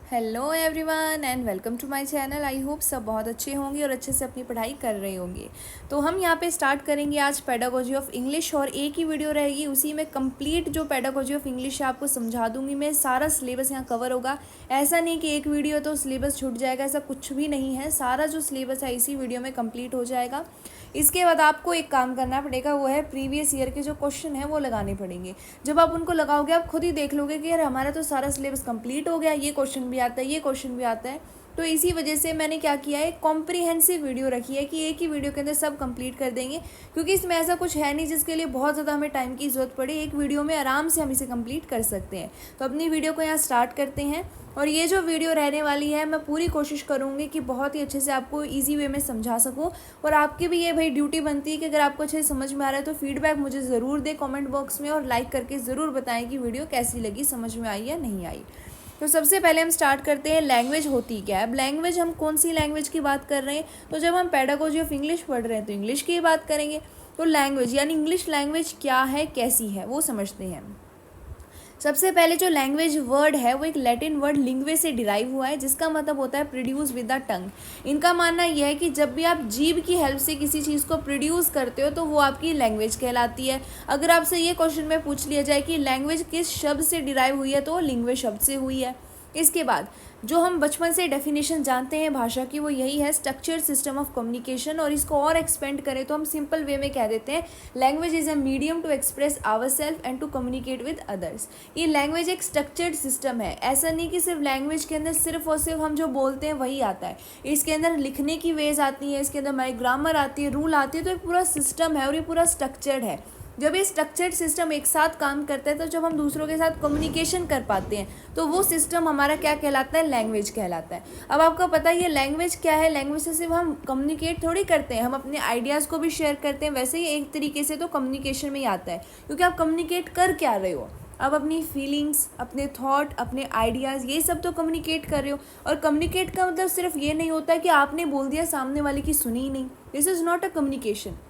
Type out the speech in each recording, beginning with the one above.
Hello everyone and welcome to my channel. I hope सब बहुत अच्छे होंगे और अच्छे से अपनी पढ़ाई कर रहे होंगे। तो हम यहाँ पे स्टार्ट करेंगे आज पेडागोजी ऑफ इंग्लिश और एक ही वीडियो रहेगी, उसी में कंप्लीट जो पेडागोजी ऑफ इंग्लिश है आपको समझा दूंगी मैं। सारा सिलेबस यहाँ कवर होगा। ऐसा नहीं कि एक वीडियो तो सिलेबस छूट जाएगा, ऐसा कुछ भी नहीं है। सारा जो सिलेबस है इसी वीडियो में कंप्लीट हो जाएगा। इसके बाद आपको एक काम करना पड़ेगा, वो है प्रीवियस ईयर के जो क्वेश्चन है वो लगाने पड़ेंगे। जब आप उनको लगाओगे आप खुद ही देख लोगे कि यार हमारा तो सारा सिलेबस कंप्लीट हो गया, ये क्वेश्चन भी आता है, ये क्वेश्चन भी आता है। तो इसी वजह से मैंने क्या किया है, कॉम्प्रिहेंसिव वीडियो रखी है कि एक ही वीडियो के अंदर सब कंप्लीट कर देंगे, क्योंकि इसमें ऐसा कुछ है नहीं जिसके लिए बहुत ज़्यादा हमें टाइम की ज़रूरत पड़े। एक वीडियो में आराम से हम इसे कंप्लीट कर सकते हैं। तो अपनी वीडियो को यहाँ स्टार्ट करते हैं। और ये जो वीडियो रहने वाली है मैं पूरी कोशिश करूँगी कि बहुत ही अच्छे से आपको ईजी वे में समझा सकूँ। और आपकी भी ये भाई ड्यूटी बनती है कि अगर आपको अच्छे से समझ में आ रहा है तो फीडबैक मुझे ज़रूर दें कमेंट बॉक्स में, और लाइक करके ज़रूर बताएं कि वीडियो कैसी लगी, समझ में आई या नहीं आई। तो सबसे पहले हम स्टार्ट करते हैं, लैंग्वेज होती क्या है। अब लैंग्वेज हम कौन सी लैंग्वेज की बात कर रहे हैं, तो जब हम पेडागोजी ऑफ इंग्लिश पढ़ रहे हैं तो इंग्लिश की बात करेंगे। तो लैंग्वेज यानी इंग्लिश लैंग्वेज क्या है, कैसी है, वो समझते हैं। सबसे पहले जो लैंग्वेज वर्ड है वो एक लैटिन वर्ड लिंग्वे से डिराइव हुआ है, जिसका मतलब होता है प्रोड्यूस विद द टंग। इनका मानना यह है कि जब भी आप जीभ की हेल्प से किसी चीज़ को प्रोड्यूस करते हो तो वो आपकी लैंग्वेज कहलाती है। अगर आपसे ये क्वेश्चन में पूछ लिया जाए कि लैंग्वेज किस शब्द से डिराइव हुई है, तो वो लिंग्वे शब्द से हुई है। इसके बाद जो हम बचपन से डेफिनेशन जानते हैं भाषा की, वो यही है स्ट्रक्चर्ड सिस्टम ऑफ कम्युनिकेशन। और इसको और एक्सपेंड करें तो हम सिंपल वे में कह देते हैं language is a medium to express our self and to communicate with others. ये लैंग्वेज एक स्ट्रक्चर्ड सिस्टम है। ऐसा नहीं कि सिर्फ लैंग्वेज के अंदर सिर्फ और सिर्फ हम जो बोलते हैं वही आता है। इसके अंदर लिखने की वेज आती है, इसके अंदर हमारी ग्रामर आती है, रूल आती है। तो एक पूरा सिस्टम है और ये पूरा स्ट्रक्चर्ड है। जब ये स्ट्रक्चर्ड सिस्टम एक साथ काम करता है तो जब हम दूसरों के साथ कम्युनिकेशन कर पाते हैं तो वो सिस्टम हमारा क्या कहलाता है, लैंग्वेज कहलाता है। अब आपको पता है ये लैंग्वेज क्या है। लैंग्वेज से सिर्फ हम कम्युनिकेट थोड़ी करते हैं, हम अपने आइडियाज़ को भी शेयर करते हैं। वैसे ही एक तरीके से तो कम्युनिकेशन में ही आता है, क्योंकि आप कम्युनिकेट कर क्या रहे हो, आप अपनी फीलिंग्स, अपने थॉट, अपने आइडियाज़, ये सब तो कम्युनिकेट कर रहे हो। और कम्युनिकेट का मतलब सिर्फ ये नहीं होता कि आपने बोल दिया, सामने वाले की सुनी ही नहीं। This is not a communication.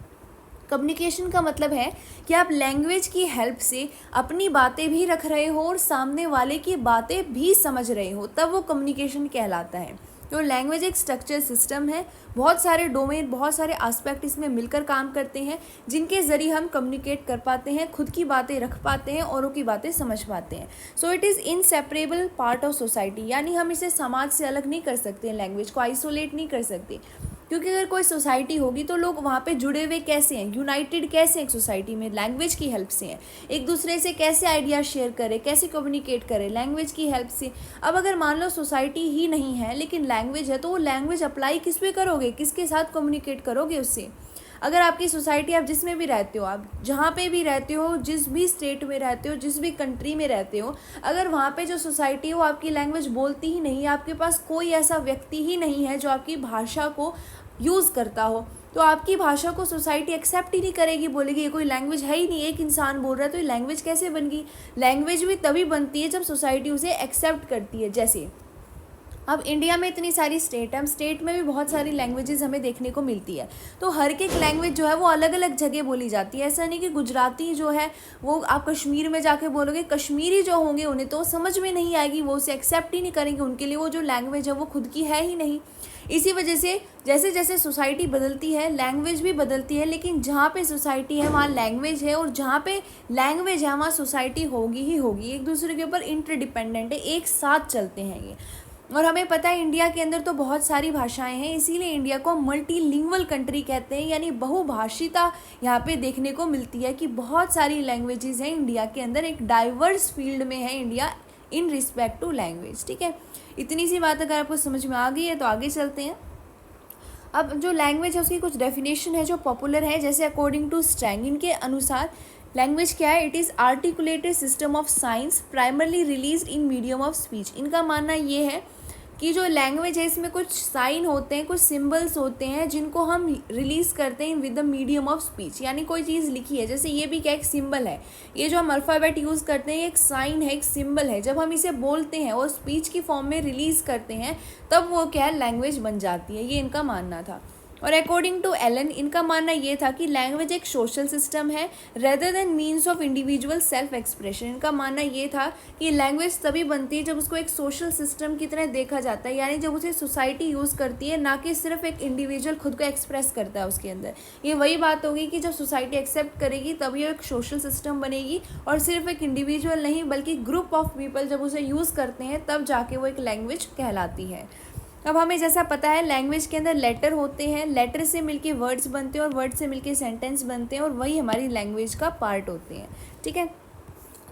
Communication का मतलब है कि आप लैंग्वेज की हेल्प से अपनी बातें भी रख रहे हो और सामने वाले की बातें भी समझ रहे हो, तब वो कम्युनिकेशन कहलाता है। तो लैंग्वेज एक स्ट्रक्चर सिस्टम है। बहुत सारे डोमेन, बहुत सारे एस्पेक्ट इसमें मिलकर काम करते हैं, जिनके ज़रिए हम कम्युनिकेट कर पाते हैं, खुद की बातें रख पाते हैं, औरों की बातें समझ पाते हैं। So it is inseparable part of society, यानी हम इसे समाज से अलग नहीं कर सकते, लैंग्वेज को आइसोलेट नहीं कर सकते। क्योंकि अगर कोई सोसाइटी होगी तो लोग वहाँ पे जुड़े हुए कैसे हैं, यूनाइटेड कैसे हैं एक सोसाइटी में, लैंग्वेज की हेल्प से हैं। एक दूसरे से कैसे आइडिया शेयर करें, कैसे कम्युनिकेट करें, लैंग्वेज की हेल्प से। अब अगर मान लो सोसाइटी ही नहीं है लेकिन लैंग्वेज है, तो वो लैंग्वेज अप्लाई किस पे करोगे, किसके साथ कम्युनिकेट करोगे उससे। अगर आपकी सोसाइटी, आप जिसमें भी रहते हो, आप जहाँ पे भी रहते हो, जिस भी स्टेट में रहते हो, जिस भी कंट्री में रहते हो, अगर वहाँ पे जो सोसाइटी हो आपकी लैंग्वेज बोलती ही नहीं है, आपके पास कोई ऐसा व्यक्ति ही नहीं है जो आपकी भाषा को यूज़ करता हो, तो आपकी भाषा को सोसाइटी एक्सेप्ट ही नहीं करेगी, बोलेगी ये कोई लैंग्वेज है ही नहीं, एक इंसान बोल रहा है तो ये लैंग्वेज कैसे बन गई। लैंग्वेज भी तभी बनती है जब सोसाइटी उसे एक्सेप्ट करती है। जैसे अब इंडिया में इतनी सारी स्टेट है, स्टेट में भी बहुत सारी लैंग्वेजेस हमें देखने को मिलती है। तो हर एक लैंग्वेज जो है वो अलग अलग जगह बोली जाती है। ऐसा नहीं कि गुजराती जो है वो आप कश्मीर में जाके बोलोगे, कश्मीरी जो होंगे उन्हें तो समझ में नहीं आएगी, वो उसे एक्सेप्ट ही नहीं करेंगे, उनके लिए वो जो लैंग्वेज है वो खुद की है ही नहीं। इसी वजह से जैसे जैसे सोसाइटी बदलती है लैंग्वेज भी बदलती है, लेकिन जहाँ पे सोसाइटी है वहाँ लैंग्वेज है, और जहाँ पे लैंग्वेज है वहाँ सोसाइटी होगी ही होगी। एक दूसरे के ऊपर इंटरडिपेंडेंट है, एक साथ चलते हैं ये। और हमें पता है इंडिया के अंदर तो बहुत सारी भाषाएं हैं, इसीलिए इंडिया को मल्टीलिंगुअल कंट्री कहते हैं, यानी बहुभाषिता यहाँ पे देखने को मिलती है कि बहुत सारी लैंग्वेजेस हैं इंडिया के अंदर। एक डाइवर्स फील्ड में है India in respect to language. ठीक है, इतनी सी बात अगर आपको समझ में आ गई है तो आगे चलते हैं। अब जो लैंग्वेज है उसकी कुछ डेफिनेशन है जो पॉपुलर है, जैसे अकॉर्डिंग टू स्ट्रैंग, इनके अनुसार लैंग्वेज क्या है, it is articulated system of science primarily release in medium of speech. इनका मानना ये है कि जो लैंग्वेज है इसमें कुछ साइन होते हैं, कुछ सिंबल्स होते हैं जिनको हम रिलीज़ करते हैं with the medium of speech. यानी कोई चीज़ लिखी है, जैसे ये भी क्या एक सिंबल है, ये जो हम अल्फ़ाबेट यूज़ करते हैं ये एक साइन है, एक सिंबल है। जब हम इसे बोलते हैं और स्पीच की फॉर्म में रिलीज़ करते हैं तब वो क्या है, लैंग्वेज बन जाती है। ये इनका मानना था। और अकॉर्डिंग टू एलन इनका मानना ये था कि लैंग्वेज एक सोशल सिस्टम है rather than means of individual self expression. इनका मानना ये था कि लैंग्वेज तभी बनती है जब उसको एक सोशल सिस्टम की तरह देखा जाता है, यानी जब उसे सोसाइटी यूज़ करती है, ना कि सिर्फ एक इंडिविजुअल खुद को एक्सप्रेस करता है उसके अंदर। ये वही बात होगी कि जब सोसाइटी एक्सेप्ट करेगी तभी एक सोशल सिस्टम बनेगी, और सिर्फ एक इंडिविजुअल नहीं बल्कि ग्रुप ऑफ पीपल जब उसे यूज़ करते हैं तब जाके वो एक लैंग्वेज कहलाती है। अब हमें जैसा पता है लैंग्वेज के अंदर लेटर होते हैं, लेटर से मिलके वर्ड्स बनते हैं और वर्ड से मिलके सेंटेंस बनते हैं, और वही हमारी लैंग्वेज का पार्ट होते हैं। ठीक है,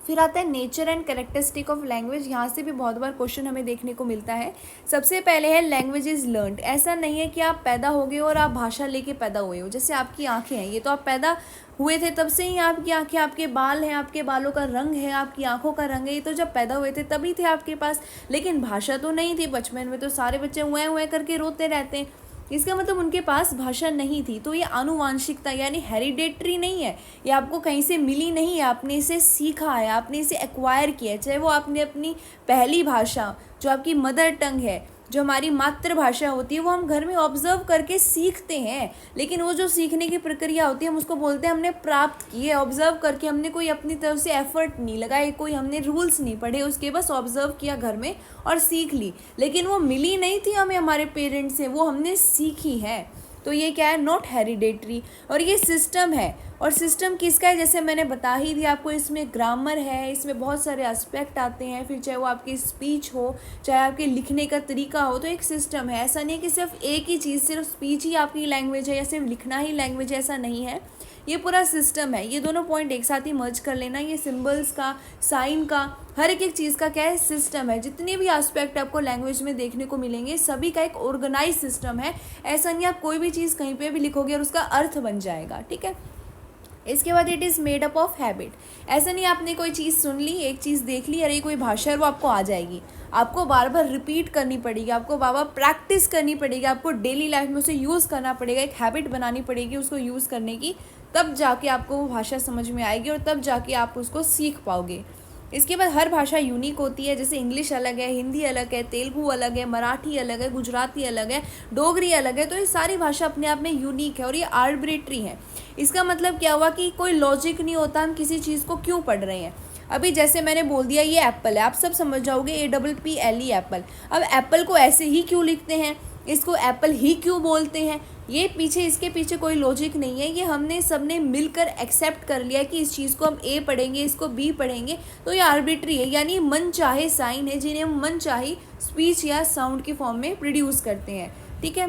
फिर आता है nature and characteristic of language. यहाँ से भी बहुत बार क्वेश्चन हमें देखने को मिलता है। सबसे पहले है लैंग्वेज इज़ लर्नड। ऐसा नहीं है कि आप पैदा हो गए और आप भाषा लेके पैदा हुए हो। जैसे आपकी आंखें हैं, ये तो आप पैदा हुए थे तब से ही आपकी आंखें, आपके बाल हैं, आपके बालों का रंग है, आपकी आंखों का रंग है, ये तो जब पैदा हुए थे तभी थे आपके पास। लेकिन भाषा तो नहीं थी। बचपन में तो सारे बच्चे उए करके रोते रहते हैं, इसका मतलब उनके पास भाषा नहीं थी। तो ये आनुवांशिकता यानी हेरिडेटरी नहीं है, ये आपको कहीं से मिली नहीं है, आपने इसे सीखा है, आपने इसे एक्वायर किया है। चाहे वो आपने अपनी पहली भाषा जो आपकी मदर टंग है, जो हमारी मातृभाषा होती है, वो हम घर में ऑब्जर्व करके सीखते हैं, लेकिन वो जो सीखने की प्रक्रिया होती है हम उसको बोलते हैं हमने प्राप्त की है। ऑब्जर्व करके हमने कोई अपनी तरफ से एफर्ट नहीं लगाए, कोई हमने रूल्स नहीं पढ़े, उसके बस ऑब्जर्व किया घर में और सीख ली, लेकिन वो मिली नहीं थी हमें हमारे पेरेंट्स से, वो हमने सीखी है। तो ये क्या है, नॉट हेरिडेटरी। और ये सिस्टम है, और सिस्टम किसका है, जैसे मैंने बता ही दिया आपको, इसमें ग्रामर है, इसमें बहुत सारे एस्पेक्ट आते हैं, फिर चाहे वो आपकी स्पीच हो, चाहे आपके लिखने का तरीका हो, तो एक सिस्टम है। ऐसा नहीं कि सिर्फ एक ही चीज़, सिर्फ स्पीच ही आपकी लैंग्वेज है या सिर्फ लिखना ही लैंग्वेज है, ऐसा नहीं है। ये पूरा सिस्टम है। ये दोनों पॉइंट एक साथ ही मर्ज कर लेना। ये सिंबल्स का, साइन का, हर एक चीज़ का क्या है, सिस्टम है। जितने भी एस्पेक्ट आपको लैंग्वेज में देखने को मिलेंगे सभी का एक ऑर्गेनाइज सिस्टम है। ऐसा नहीं आप कोई भी चीज़ कहीं पे भी लिखोगे और उसका अर्थ बन जाएगा। ठीक है, इसके बाद it is made up of habit. ऐसा नहीं आपने कोई चीज़ सुन ली, एक चीज़ देख ली, अरे कोई भाषा है वो आपको आ जाएगी। आपको बार बार रिपीट करनी पड़ेगी, आपको बार बार प्रैक्टिस करनी पड़ेगी, आपको डेली लाइफ में उसे यूज़ करना पड़ेगा, एक हैबिट बनानी पड़ेगी उसको यूज़ करने की, तब जाके आपको वो भाषा समझ में आएगी और तब जाके आप उसको सीख पाओगे। इसके बाद हर भाषा यूनिक होती है। जैसे इंग्लिश अलग है, हिंदी अलग है, तेलुगु अलग है, मराठी अलग है, गुजराती अलग है, डोगरी अलग है। तो ये सारी भाषा अपने आप में यूनिक है और ये आर्बिट्री है। इसका मतलब क्या हुआ कि कोई लॉजिक नहीं होता हम किसी चीज़ को क्यों पढ़ रहे हैं। अभी जैसे मैंने बोल दिया ये एप्पल है, आप सब समझ जाओगे, APPLE एप्पल। अब एप्पल को ऐसे ही क्यों लिखते हैं, इसको एप्पल ही क्यों बोलते हैं, ये पीछे, इसके पीछे कोई लॉजिक नहीं है। ये हमने सबने मिलकर एक्सेप्ट कर लिया कि इस चीज़ को हम A पढ़ेंगे, इसको B पढ़ेंगे, तो ये आर्बिट्री है, यानी मन चाहे साइन है जिन्हें हम मन चाहे स्पीच या साउंड के फॉर्म में प्रोड्यूस करते हैं। ठीक है,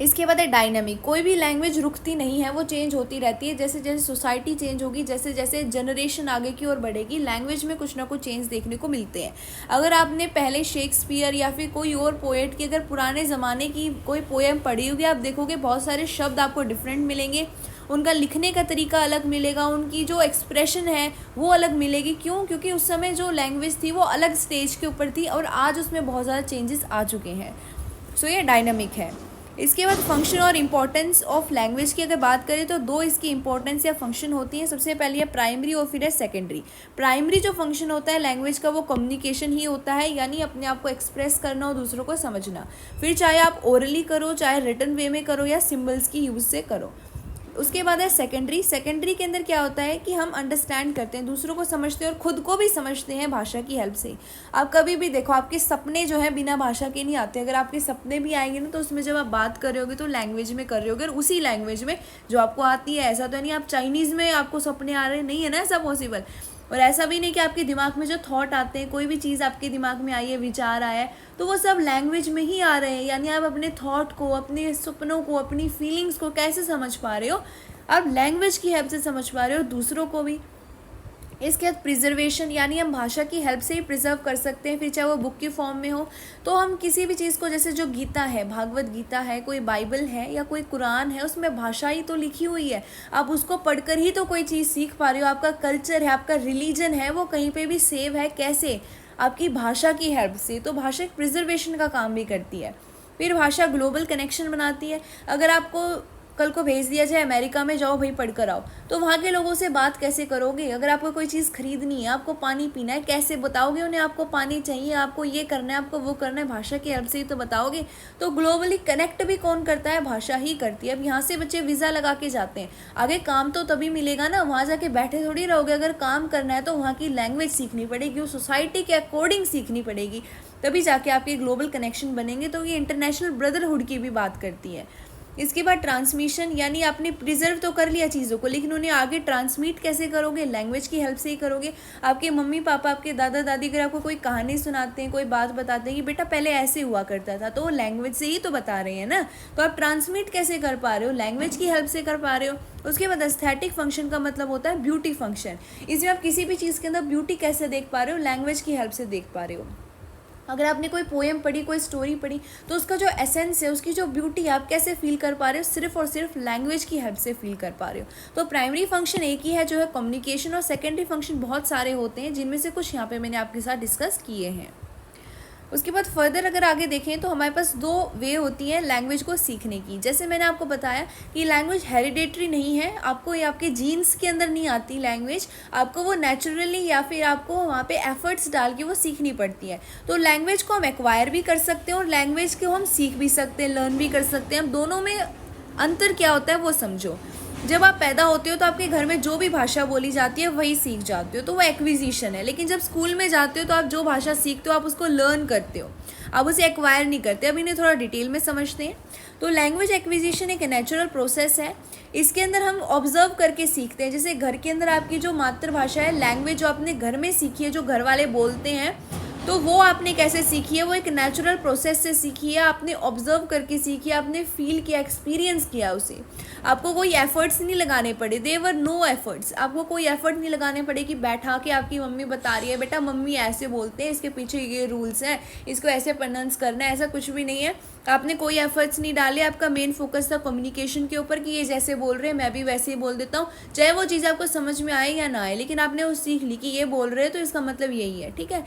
इसके बाद है डायनामिक। कोई भी लैंग्वेज रुकती नहीं है, वो चेंज होती रहती है। जैसे जैसे सोसाइटी चेंज होगी, जैसे जैसे जनरेशन आगे की ओर बढ़ेगी, लैंग्वेज में कुछ ना कुछ चेंज देखने को मिलते हैं। अगर आपने पहले शेक्सपियर या फिर कोई और पोएट की अगर पुराने ज़माने की कोई पोएम पढ़ी होगी, आप देखोगे बहुत सारे शब्द आपको डिफरेंट मिलेंगे, उनका लिखने का तरीका अलग मिलेगा, उनकी जो एक्सप्रेशन है वो अलग मिलेगी। क्यों? क्योंकि उस समय जो लैंग्वेज थी वो अलग स्टेज के ऊपर थी और आज उसमें बहुत ज़्यादा चेंजेस आ चुके हैं। सो ये डायनामिक है। इसके बाद फंक्शन और इम्पोर्टेंस ऑफ लैंग्वेज की अगर बात करें तो दो इसकी इंपॉर्टेंस या फंक्शन होती हैं। सबसे पहले है प्राइमरी और फिर है सेकेंडरी। प्राइमरी जो फंक्शन होता है लैंग्वेज का वो कम्युनिकेशन ही होता है, यानी अपने आप को एक्सप्रेस करना और दूसरों को समझना। फिर चाहे आप ओरली करो, चाहे रिटन वे में करो या सिम्बल्स की यूज़ से करो। उसके बाद है सेकेंडरी। सेकेंडरी के अंदर क्या होता है कि हम अंडरस्टैंड करते हैं, दूसरों को समझते हैं और ख़ुद को भी समझते हैं भाषा की हेल्प से। आप कभी भी देखो, आपके सपने जो है बिना भाषा के नहीं आते। अगर आपके सपने भी आएंगे ना तो उसमें जब आप बात कर रहे होगे तो लैंग्वेज में कर रहे होगे, और उसी लैंग्वेज में जो आपको आती है। ऐसा तो नहीं आप चाइनीज़ में आपको सपने आ रहे, नहीं है ना ऐसा पॉसिबल। और ऐसा भी नहीं कि आपके दिमाग में जो थॉट आते हैं, कोई भी चीज़ आपके दिमाग में आई है, विचार आया है, तो वो सब लैंग्वेज में ही आ रहे हैं। यानी आप अपने थॉट को, अपने सपनों को, अपनी फीलिंग्स को कैसे समझ पा रहे हो, आप लैंग्वेज की हेल्प से समझ पा रहे हो, दूसरों को भी। इसके बाद प्रिजर्वेशन, यानी हम भाषा की हेल्प से ही प्रिजर्व कर सकते हैं। फिर चाहे वो बुक की फॉर्म में हो, तो हम किसी भी चीज़ को, जैसे जो गीता है, भागवत गीता है, कोई बाइबल है या कोई कुरान है, उसमें भाषा ही तो लिखी हुई है। आप उसको पढ़कर ही तो कोई चीज़ सीख पा रहे हो। आपका कल्चर है, आपका रिलीजन है, वो कहीं पर भी सेव है। कैसे? आपकी भाषा की हेल्प से। तो भाषा प्रिजर्वेशन का काम भी करती है। फिर भाषा ग्लोबल कनेक्शन बनाती है। अगर आपको कल को भेज दिया जाए अमेरिका में, जाओ भाई पढ़ कर आओ, तो वहाँ के लोगों से बात कैसे करोगे? अगर आपको कोई चीज़ खरीदनी है, आपको पानी पीना है, कैसे बताओगे उन्हें आपको पानी चाहिए, आपको ये करना है, आपको वो करना है? भाषा की हेल्प से ही तो बताओगे। तो ग्लोबली कनेक्ट भी कौन करता है? भाषा ही करती है। अब यहाँ से बच्चे वीज़ा लगा के जाते हैं, आगे काम तो तभी मिलेगा ना, वहाँ जाके बैठे थोड़ी रहोगे। अगर काम करना है तो वहाँ की लैंग्वेज सीखनी पड़ेगी, उस सोसाइटी के अकॉर्डिंग सीखनी पड़ेगी, तभी जाके आपके ग्लोबल कनेक्शन बनेंगे। तो ये इंटरनेशनल ब्रदरहुड की भी बात करती है। इसके बाद ट्रांसमिशन, यानी आपने प्रिजर्व तो कर लिया चीज़ों को, लेकिन उन्हें आगे ट्रांसमिट कैसे करोगे? लैंग्वेज की हेल्प से ही करोगे। आपके मम्मी पापा, आपके दादा दादी अगर आपको कोई कहानी सुनाते हैं, कोई बात बताते हैं कि बेटा पहले ऐसे हुआ करता था, तो वो लैंग्वेज से ही तो बता रहे हैं ना। तो आप ट्रांसमिट कैसे कर पा रहे हो? लैंग्वेज की हेल्प से कर पा रहे हो। उसके बाद एस्थेटिक फंक्शन का मतलब होता है ब्यूटी फंक्शन। इसमें आप किसी भी चीज़ के अंदर ब्यूटी कैसे देख पा रहे हो? लैंग्वेज की हेल्प से देख पा रहे हो। अगर आपने कोई पोएम पढ़ी, कोई स्टोरी पढ़ी, तो उसका जो एसेंस है, उसकी जो ब्यूटी आप कैसे फील कर पा रहे हो? सिर्फ और सिर्फ लैंग्वेज की हेल्प से फील कर पा रहे हो। तो प्राइमरी फंक्शन एक ही है जो है कम्युनिकेशन, और सेकेंडरी फंक्शन बहुत सारे होते हैं, जिनमें से कुछ यहाँ पे मैंने आपके साथ डिस्कस किए हैं। उसके बाद फर्दर अगर आगे देखें तो हमारे पास दो वे होती हैं लैंग्वेज को सीखने की। जैसे मैंने आपको बताया कि लैंग्वेज हेरिडेटरी नहीं है, आपको या आपके जीन्स के अंदर नहीं आती लैंग्वेज, आपको वो नेचुरली या फिर आपको वहाँ पे एफर्ट्स डाल के वो सीखनी पड़ती है। तो लैंग्वेज को हम एक्वायर भी कर सकते हैं और लैंग्वेज को हम सीख भी सकते हैं, लर्न भी कर सकते हैं। अब दोनों में अंतर क्या होता है वो समझो। जब आप पैदा होते हो तो आपके घर में जो भी भाषा बोली जाती है वही सीख जाते हो, तो वो एक्विजिशन है। लेकिन जब स्कूल में जाते हो तो आप जो भाषा सीखते हो आप उसको लर्न करते हो, आप उसे एक्वायर नहीं करते। अब इन्हें थोड़ा डिटेल में समझते हैं। तो लैंग्वेज एक्विजिशन एक नेचुरल प्रोसेस है। इसके अंदर हम ऑब्जर्व करके सीखते हैं। जैसे घर के अंदर आपकी जो मातृभाषा है, लैंग्वेज जो आपने घर में सीखी है, जो घर वाले बोलते हैं, तो वो आपने कैसे सीखी है? वो एक नेचुरल प्रोसेस से सीखी है, आपने ऑब्जर्व करके सीखी है, आपने फील किया, एक्सपीरियंस किया उसे। आपको कोई एफर्ट्स नहीं लगाने पड़े, देवर नो एफर्ट्स। आपको कोई एफर्ट नहीं लगाने पड़े कि बैठा के आपकी मम्मी बता रही है बेटा मम्मी ऐसे बोलते हैं, इसके पीछे ये रूल्स हैं, इसको ऐसे प्रोनाउंस करना है, ऐसा कुछ भी नहीं है। आपने कोई एफर्ट्स नहीं डाले, आपका मेन फोकस था कम्युनिकेशन के ऊपर कि ये जैसे बोल रहे हैं मैं भी वैसे ही बोल देता हूँ, चाहे वो चीज़ आपको समझ में आए या ना आए, लेकिन आपने वो सीख ली कि ये बोल रहे हैं तो इसका मतलब यही है, ठीक है।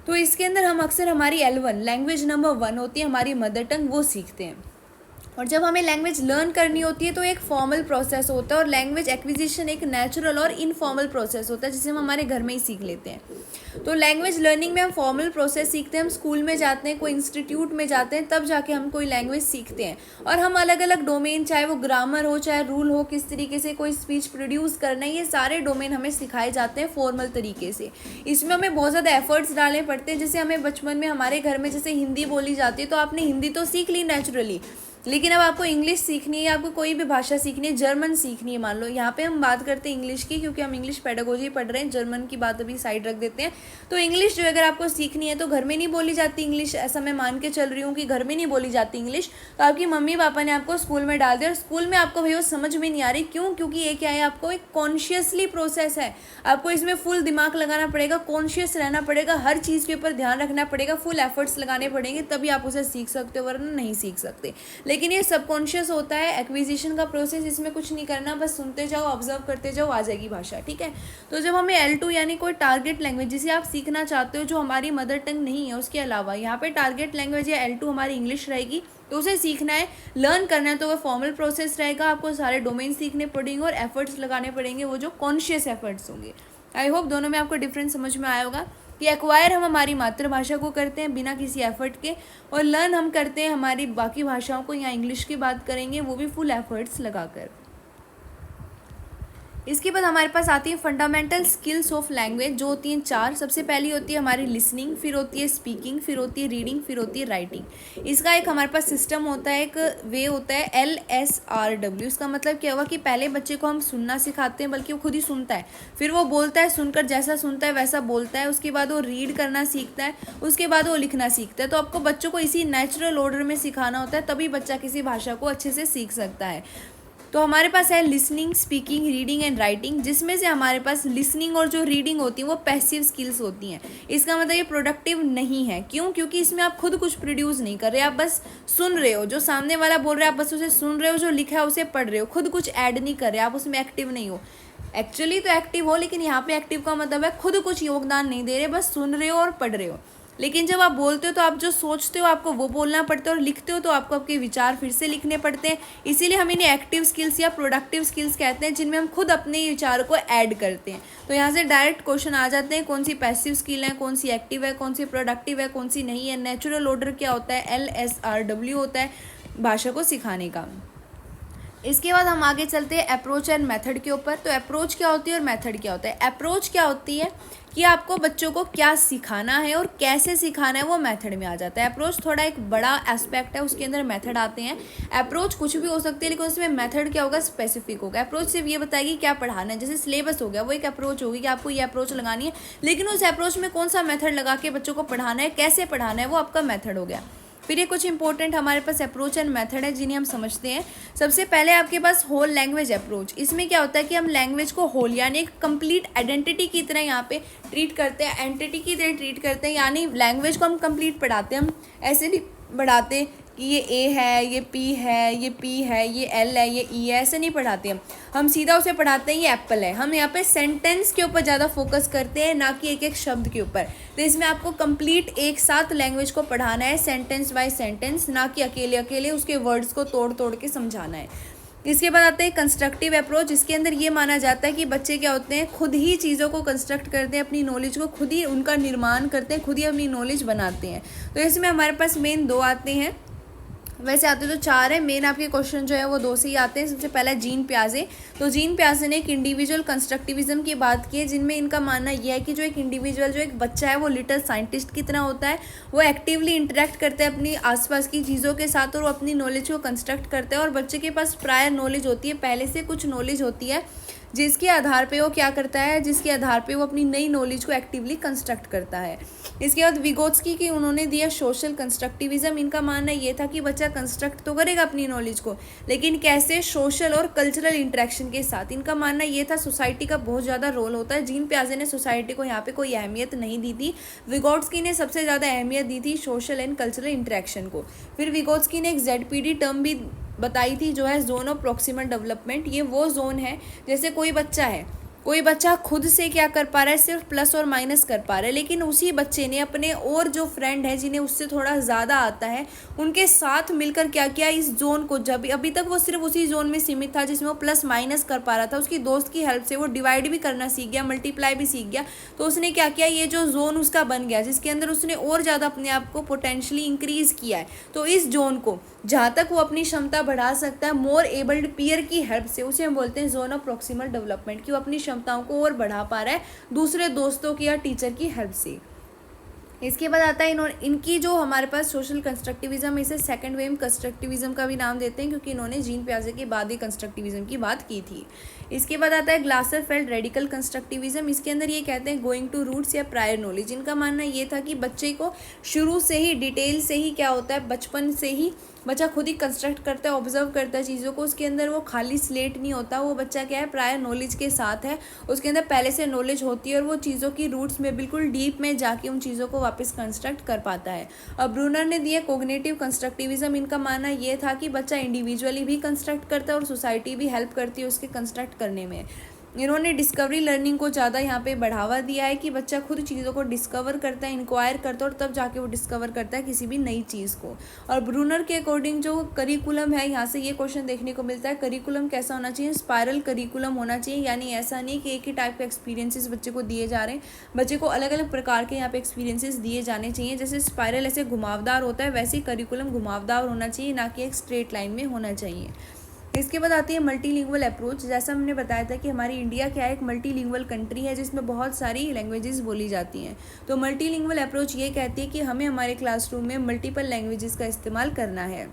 तो इसके अंदर हम अक्सर हमारी L1 लैंग्वेज नंबर 1 होती है हमारी मदर टंग, वो सीखते हैं। और जब हमें लैंग्वेज लर्न करनी होती है तो एक फॉर्मल प्रोसेस होता है, और लैंग्वेज एक्विजिशन एक नेचुरल और इनफॉर्मल प्रोसेस होता है जिसे हम हमारे घर में ही सीख लेते हैं। तो लैंग्वेज लर्निंग में हम फॉर्मल प्रोसेस सीखते हैं, हम स्कूल में जाते हैं, कोई इंस्टीट्यूट में जाते हैं, तब जाके हम कोई लैंग्वेज सीखते हैं। और हम अलग अलग डोमेन, चाहे वो ग्रामर हो, चाहे रूल हो, किस तरीके से कोई स्पीच प्रोड्यूस करना है, ये सारे डोमेन हमें सिखाए जाते हैं फॉर्मल तरीके से। इसमें हमें बहुत ज़्यादा एफर्ट्स डालने पड़ते हैं। जैसे हमें बचपन में हमारे घर में जैसे हिंदी बोली जाती है तो आपने हिंदी तो सीख ली नेचुरली, लेकिन अब आपको इंग्लिश सीखनी है, आपको कोई भी भाषा सीखनी है, जर्मन सीखनी है मान लो, यहाँ पे हम बात करते हैं इंग्लिश की क्योंकि हम इंग्लिश पेडागोजी पढ़ रहे हैं, जर्मन की बात अभी साइड रख देते हैं। तो इंग्लिश जो अगर आपको सीखनी है तो घर में नहीं बोली जाती इंग्लिश, ऐसा मैं मान के चल रही हूँ कि घर में नहीं बोली जाती इंग्लिश, तो आपकी मम्मी पापा ने आपको स्कूल में डाल दिया और स्कूल में आपको भैया समझ में नहीं आ रही। क्यों? क्योंकि ये क्या है, आपको एक कॉन्शियसली प्रोसेस है, आपको इसमें फुल दिमाग लगाना पड़ेगा, कॉन्शियस रहना पड़ेगा, हर चीज़ के ऊपर ध्यान रखना पड़ेगा, फुल एफर्ट्स लगाने पड़ेंगे, तभी आप उसे सीख सकते हो, वरना नहीं सीख सकते। लेकिन ये सबकॉन्शियस होता है एक्विजिशन का प्रोसेस, इसमें कुछ नहीं करना, बस सुनते जाओ, ऑब्जर्व करते जाओ, आ जाएगी भाषा, ठीक है। तो जब हमें L2 यानी कोई टारगेट लैंग्वेज जिसे आप सीखना चाहते हो जो हमारी मदर टंग नहीं है, उसके अलावा यहाँ पे टारगेट लैंग्वेज या L2 हमारी इंग्लिश रहेगी, तो उसे सीखना है, लर्न करना है, तो वह फॉर्मल प्रोसेस रहेगा, आपको सारे डोमेन सीखने पड़ेंगे और एफर्ट्स लगाने पड़ेंगे, वो जो कॉन्शियस एफर्ट्स होंगे। आई होप दोनों में आपको डिफरेंस समझ में आया होगा कि एक्वायर हम हमारी मातृभाषा को करते हैं बिना किसी एफर्ट के, और लर्न हम करते हैं हमारी बाकी भाषाओं को, या इंग्लिश की बात करेंगे वो भी फुल एफर्ट्स लगाकर। इसके बाद हमारे पास आती है फंडामेंटल स्किल्स ऑफ लैंग्वेज, जो होती हैं 4। सबसे पहली होती है हमारी लिसनिंग, फिर होती है स्पीकिंग, फिर होती है रीडिंग, फिर होती है राइटिंग। इसका एक हमारे पास सिस्टम होता है, एक वे होता है LSRW। इसका मतलब क्या होगा कि पहले बच्चे को हम सुनना सिखाते हैं, बल्कि वो खुद ही सुनता है, फिर वो बोलता है, सुनकर जैसा सुनता है वैसा बोलता है, उसके बाद वो रीड करना सीखता है, उसके बाद वो लिखना सीखता है। तो आपको बच्चों को इसी नेचुरल ऑर्डर में सिखाना होता है, तभी बच्चा किसी भाषा को अच्छे से सीख सकता है। तो हमारे पास है listening, speaking, reading and writing, जिसमें से हमारे पास लिसनिंग और जो रीडिंग होती है वो पैसिव स्किल्स होती हैं। इसका मतलब ये प्रोडक्टिव नहीं है। क्यों? क्योंकि इसमें आप खुद कुछ प्रोड्यूस नहीं कर रहे, आप बस सुन रहे हो, जो सामने वाला बोल रहा है आप बस उसे सुन रहे हो, जो लिखा है उसे पढ़ रहे हो, खुद कुछ ऐड नहीं कर रहे, आप उसमें एक्टिव नहीं हो। एक्चुअली तो एक्टिव हो, लेकिन यहाँ पे एक्टिव का मतलब है खुद कुछ योगदान नहीं दे रहे, बस सुन रहे हो और पढ़ रहे हो। लेकिन जब आप बोलते हो तो आप जो सोचते हो आपको वो बोलना पड़ता है, और लिखते हो तो आपको आपके विचार फिर से लिखने पड़ते हैं। इसीलिए हम इन्हें एक्टिव स्किल्स या प्रोडक्टिव स्किल्स कहते हैं, जिनमें हम खुद अपने विचारों को ऐड करते हैं। तो यहाँ से डायरेक्ट क्वेश्चन आ जाते हैं, कौन सी पैसिव स्किल है, कौन सी एक्टिव है, कौन सी प्रोडक्टिव है, कौन सी नहीं है। नेचुरल ऑर्डर क्या होता है, LSRW होता है भाषा को सिखाने का। इसके बाद हम आगे चलते हैं अप्रोच एंड मेथड के ऊपर। तो अप्रोच क्या होती है और मेथड क्या होता है। अप्रोच क्या होती है कि आपको बच्चों को क्या सिखाना है और कैसे सिखाना है, वो मेथड में आ जाता है। अप्रोच थोड़ा एक बड़ा एस्पेक्ट है, उसके अंदर मेथड आते हैं। अप्रोच कुछ भी हो सकती है, लेकिन उसमें मेथड क्या होगा, स्पेसिफिक होगा। अप्रोच सिर्फ ये बताएगी क्या पढ़ाना है, जैसे सिलेबस हो गया, वो एक अप्रोच होगी कि आपको ये अप्रोच लगानी है, लेकिन उस अप्रोच में कौन सा मेथड लगा के बच्चों को पढ़ाना है, कैसे पढ़ाना है, वो आपका मेथड हो गया। फिर ये कुछ इंपॉर्टेंट हमारे पास अप्रोच एंड मेथड है जिन्हें हम समझते हैं। सबसे पहले आपके पास होल लैंग्वेज अप्रोच। इसमें क्या होता है कि हम लैंग्वेज को होल यानी एक कंप्लीट आइडेंटिटी की तरह यहाँ पे ट्रीट करते हैं, एंटिटी की तरह ट्रीट करते हैं। यानी लैंग्वेज को हम कंप्लीट पढ़ाते हैं, हम ऐसे नहीं पढ़ाते कि ये ए है, ये पी है, ये पी है, ये एल है, ये ई है, ऐसे नहीं पढ़ाते हम सीधा उसे पढ़ाते हैं ये एप्पल है। हम यहाँ पे सेंटेंस के ऊपर ज़्यादा फोकस करते हैं, ना कि एक एक शब्द के ऊपर। तो इसमें आपको कंप्लीट एक साथ लैंग्वेज को पढ़ाना है, सेंटेंस बाय सेंटेंस, ना कि अकेले अकेले उसके वर्ड्स को तोड़ तोड़ के समझाना है। इसके बाद आता है कंस्ट्रक्टिव अप्रोच। इसके अंदर ये माना जाता है कि बच्चे क्या होते हैं, खुद ही चीज़ों को कंस्ट्रक्ट करते हैं, अपनी नॉलेज को खुद ही उनका निर्माण करते हैं, खुद ही अपनी नॉलेज बनाते हैं। तो इसमें हमारे पास मेन 2 आते हैं, वैसे आते तो 4 है। मेन आपके क्वेश्चन जो है वो 2 से ही आते हैं। सबसे पहला जीन प्याजे। तो जीन प्याजे ने एक इंडिविजुअल कंस्ट्रक्टिविज्म की बात की है, जिनमें इनका मानना यह है कि जो एक इंडिविजुअल, जो एक बच्चा है, वो लिटिल साइंटिस्ट की तरह होता है। वो एक्टिवली इंटरेक्ट करता है अपनी आसपास की चीज़ों के साथ, और वो अपनी नॉलेज को कंस्ट्रक्ट करता है। और बच्चे के पास प्रायर नॉलेज होती है, पहले से कुछ नॉलेज होती है, जिसके आधार पे वो क्या करता है, जिसके आधार पे वो अपनी नई नॉलेज को एक्टिवली कंस्ट्रक्ट करता है। इसके बाद विगोत्स्की की उन्होंने दिया सोशल कंस्ट्रक्टिविज्म। इनका मानना ये था कि बच्चा कंस्ट्रक्ट तो करेगा अपनी नॉलेज को, लेकिन कैसे, सोशल और कल्चरल इंटरेक्शन के साथ। इनका मानना ये था सोसाइटी का बहुत ज़्यादा रोल होता है। जीन प्याजे ने सोसाइटी को यहाँ पे कोई अहमियत नहीं दी थी, विगोत्स्की ने सबसे ज़्यादा अहमियत दी थी सोशल एंड कल्चरल इंटरेक्शन को। फिर विगोत्स्की ने एक ZPD टर्म भी बताई थी, जो है जोन ऑफ प्रॉक्सिमल डेवलपमेंट। ये वो जोन है, जैसे कोई बच्चा खुद से क्या कर पा रहा है, सिर्फ प्लस और माइनस कर पा रहा है, लेकिन उसी बच्चे ने अपने और जो फ्रेंड है जिन्हें उससे थोड़ा ज़्यादा आता है, उनके साथ मिलकर क्या किया, इस जोन को, जब अभी तक वो सिर्फ उसी जोन में सीमित था जिसमें वो प्लस माइनस कर पा रहा था, उसकी दोस्त की हेल्प से वो डिवाइड भी करना सीख गया, मल्टीप्लाई भी सीख गया। तो उसने क्या किया, ये जो जोन उसका बन गया, जिसके अंदर उसने और ज़्यादा अपने आप को पोटेंशली इंक्रीज़ किया है। तो इस जोन को जहाँ तक वो अपनी क्षमता बढ़ा सकता है, मोर एबल्ड पीयर की हेल्प से, उसे हम बोलते हैं जोन ऑफ प्रॉक्सिमल डेवलपमेंट, कि वो अपनी क्षमताओं को और बढ़ा पा रहा है दूसरे दोस्तों की या टीचर की हेल्प से। इसके बाद आता है इनकी जो हमारे पास सोशल कंस्ट्रक्टिविज्म, इसे सेकंड वेव कंस्ट्रक्टिविज्म का भी नाम देते हैं, क्योंकि इन्होंने जीन प्याजे के बाद ही कंस्ट्रक्टिविज्म की बात की थी। इसके बाद आता है ग्लासर फेल्ड रेडिकल कंस्ट्रक्टिविज्म। इसके अंदर ये कहते हैं गोइंग टू रूट्स या प्रायर नॉलेज। इनका मानना ये था कि बच्चे को शुरू से ही, डिटेल से ही क्या होता है, बचपन से ही बच्चा खुद ही कंस्ट्रक्ट करता है, ऑब्जर्व करता है चीज़ों को। उसके अंदर वो खाली स्लेट नहीं होता, वो बच्चा क्या है, प्रायर नॉलेज के साथ है, उसके अंदर पहले से नॉलेज होती है, और वो चीज़ों की रूट्स में बिल्कुल डीप में जाके उन चीज़ों को वापस कंस्ट्रक्ट कर पाता है। अब ब्रूनर ने दिया कोग्निटिव कंस्ट्रक्टिविज्म। इनका मानना ये था कि बच्चा इंडिविजुअली भी कंस्ट्रक्ट करता है और सोसाइटी भी हेल्प करती है उसके कंस्ट्रक्ट करने में। इन्होंने डिस्कवरी लर्निंग को ज़्यादा यहाँ पे बढ़ावा दिया है, कि बच्चा खुद चीज़ों को डिस्कवर करता है, इंक्वायर करता है, और तब जाके वो डिस्कवर करता है किसी भी नई चीज़ को। और ब्रूनर के अकॉर्डिंग जो करिकुलम है, यहाँ से ये क्वेश्चन देखने को मिलता है, करिकुलम कैसा होना चाहिए, स्पायरल करिकुलम होना चाहिए। यानी ऐसा नहीं कि एक ही टाइप के एक्सपीरियंसेस बच्चे को दिए जा रहे हैं, बच्चे को अलग अलग प्रकार के यहाँ पे एक्सपीरियंसेस दिए जाने चाहिए। जैसे स्पायरल ऐसे घुमावदार होता है, वैसे ही करिकुलम घुमावदार होना चाहिए, ना कि एक स्ट्रेट लाइन में होना चाहिए। इसके बाद आती है मल्टीलिंगुअल अप्रोच। जैसा हमने बताया था कि हमारी इंडिया क्या है, एक मल्टीलिंगुअल कंट्री है, जिसमें बहुत सारी लैंग्वेजेस बोली जाती हैं। तो मल्टीलिंगुअल अप्रोच ये कहती है कि हमें हमारे क्लासरूम में मल्टीपल लैंग्वेजेस का इस्तेमाल करना है।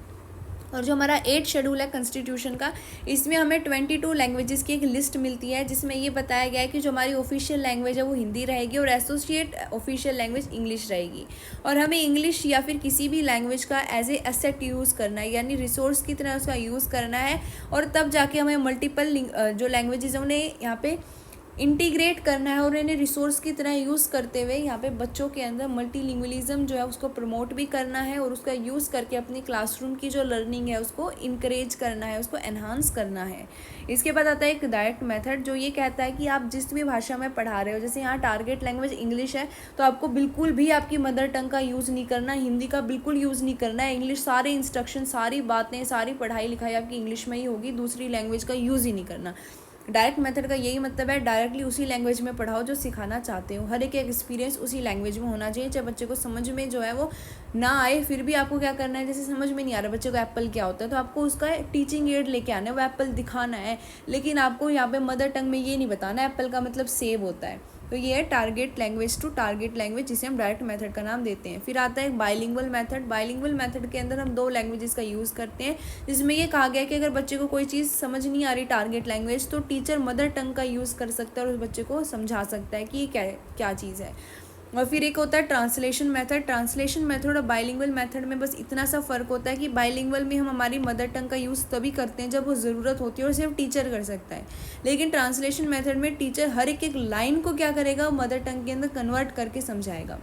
और जो हमारा 8 शेड्यूल है कॉन्स्टिट्यूशन का, इसमें हमें 22 लैंग्वेजेस की एक लिस्ट मिलती है, जिसमें ये बताया गया है कि जो हमारी ऑफिशियल लैंग्वेज है वो हिंदी रहेगी, और एसोसिएट ऑफिशियल लैंग्वेज इंग्लिश रहेगी। और हमें इंग्लिश या फिर किसी भी लैंग्वेज का एज ए एसेट यूज़ करना है, यानी रिसोर्स की तरह उसका यूज़ करना है, और तब जाके हमें मल्टीपल जो लैंग्वेजेस हैं उन्हें यहाँ पे इंटीग्रेट करना है और इन्हें रिसोर्स की तरह यूज़ करते हुए यहाँ पे बच्चों के अंदर मल्टीलिंगुअलिज्म जो है उसको प्रमोट भी करना है और उसका यूज़ करके अपनी क्लासरूम की जो लर्निंग है उसको इंकरेज करना है, उसको एनहांस करना है। इसके बाद आता है एक डायरेक्ट मेथड जो ये कहता है कि आप जिस भी भाषा में पढ़ा रहे हो, जैसे यहाँ टारगेट लैंग्वेज इंग्लिश है तो आपको बिल्कुल भी आपकी मदर टंग का यूज़ नहीं करना, हिंदी का बिल्कुल यूज़ नहीं करना है। इंग्लिश सारे इंस्ट्रक्शन, सारी बातें, सारी पढ़ाई लिखाई आपकी इंग्लिश में ही होगी, दूसरी लैंग्वेज का यूज़ ही नहीं करना। डायरेक्ट मेथड का यही मतलब है, डायरेक्टली उसी लैंग्वेज में पढ़ाओ जो सिखाना चाहते हो। हर एक एक्सपीरियंस उसी लैंग्वेज में होना चाहिए, चाहे बच्चे को समझ में जो है वो ना आए, फिर भी आपको क्या करना है, जैसे समझ में नहीं आ रहा बच्चे को एप्पल क्या होता है तो आपको उसका टीचिंग एड लेके आना है, वो एप्पल दिखाना है, लेकिन आपको यहाँ पे मदर टंग में ये नहीं बताना एप्पल का मतलब सेब होता है। तो ये है target language to target language, जिसे हम डायरेक्ट मेथड का नाम देते हैं। फिर आता है एक बाइलिंगुअल मेथड। बाइलिंगुअल मेथड के अंदर हम 2 लैंग्वेजेस का यूज़ करते हैं, जिसमें ये कहा गया है कि अगर बच्चे को कोई चीज़ समझ नहीं आ रही टारगेट लैंग्वेज, तो टीचर मदर टंग का यूज़ कर सकता है और उस बच्चे को समझा सकता है कि ये क्या चीज़ है। और फिर एक होता है ट्रांसलेशन मेथड। ट्रांसलेशन मेथड और बाइलिंगुअल मेथड में बस इतना सा फ़र्क होता है कि बाइलिंगुअल में हम हमारी मदर टंग का यूज़ तभी करते हैं जब वो ज़रूरत होती है और सिर्फ टीचर कर सकता है, लेकिन ट्रांसलेशन मेथड में टीचर हर एक लाइन को क्या करेगा, मदर टंग के अंदर कन्वर्ट करके समझाएगा।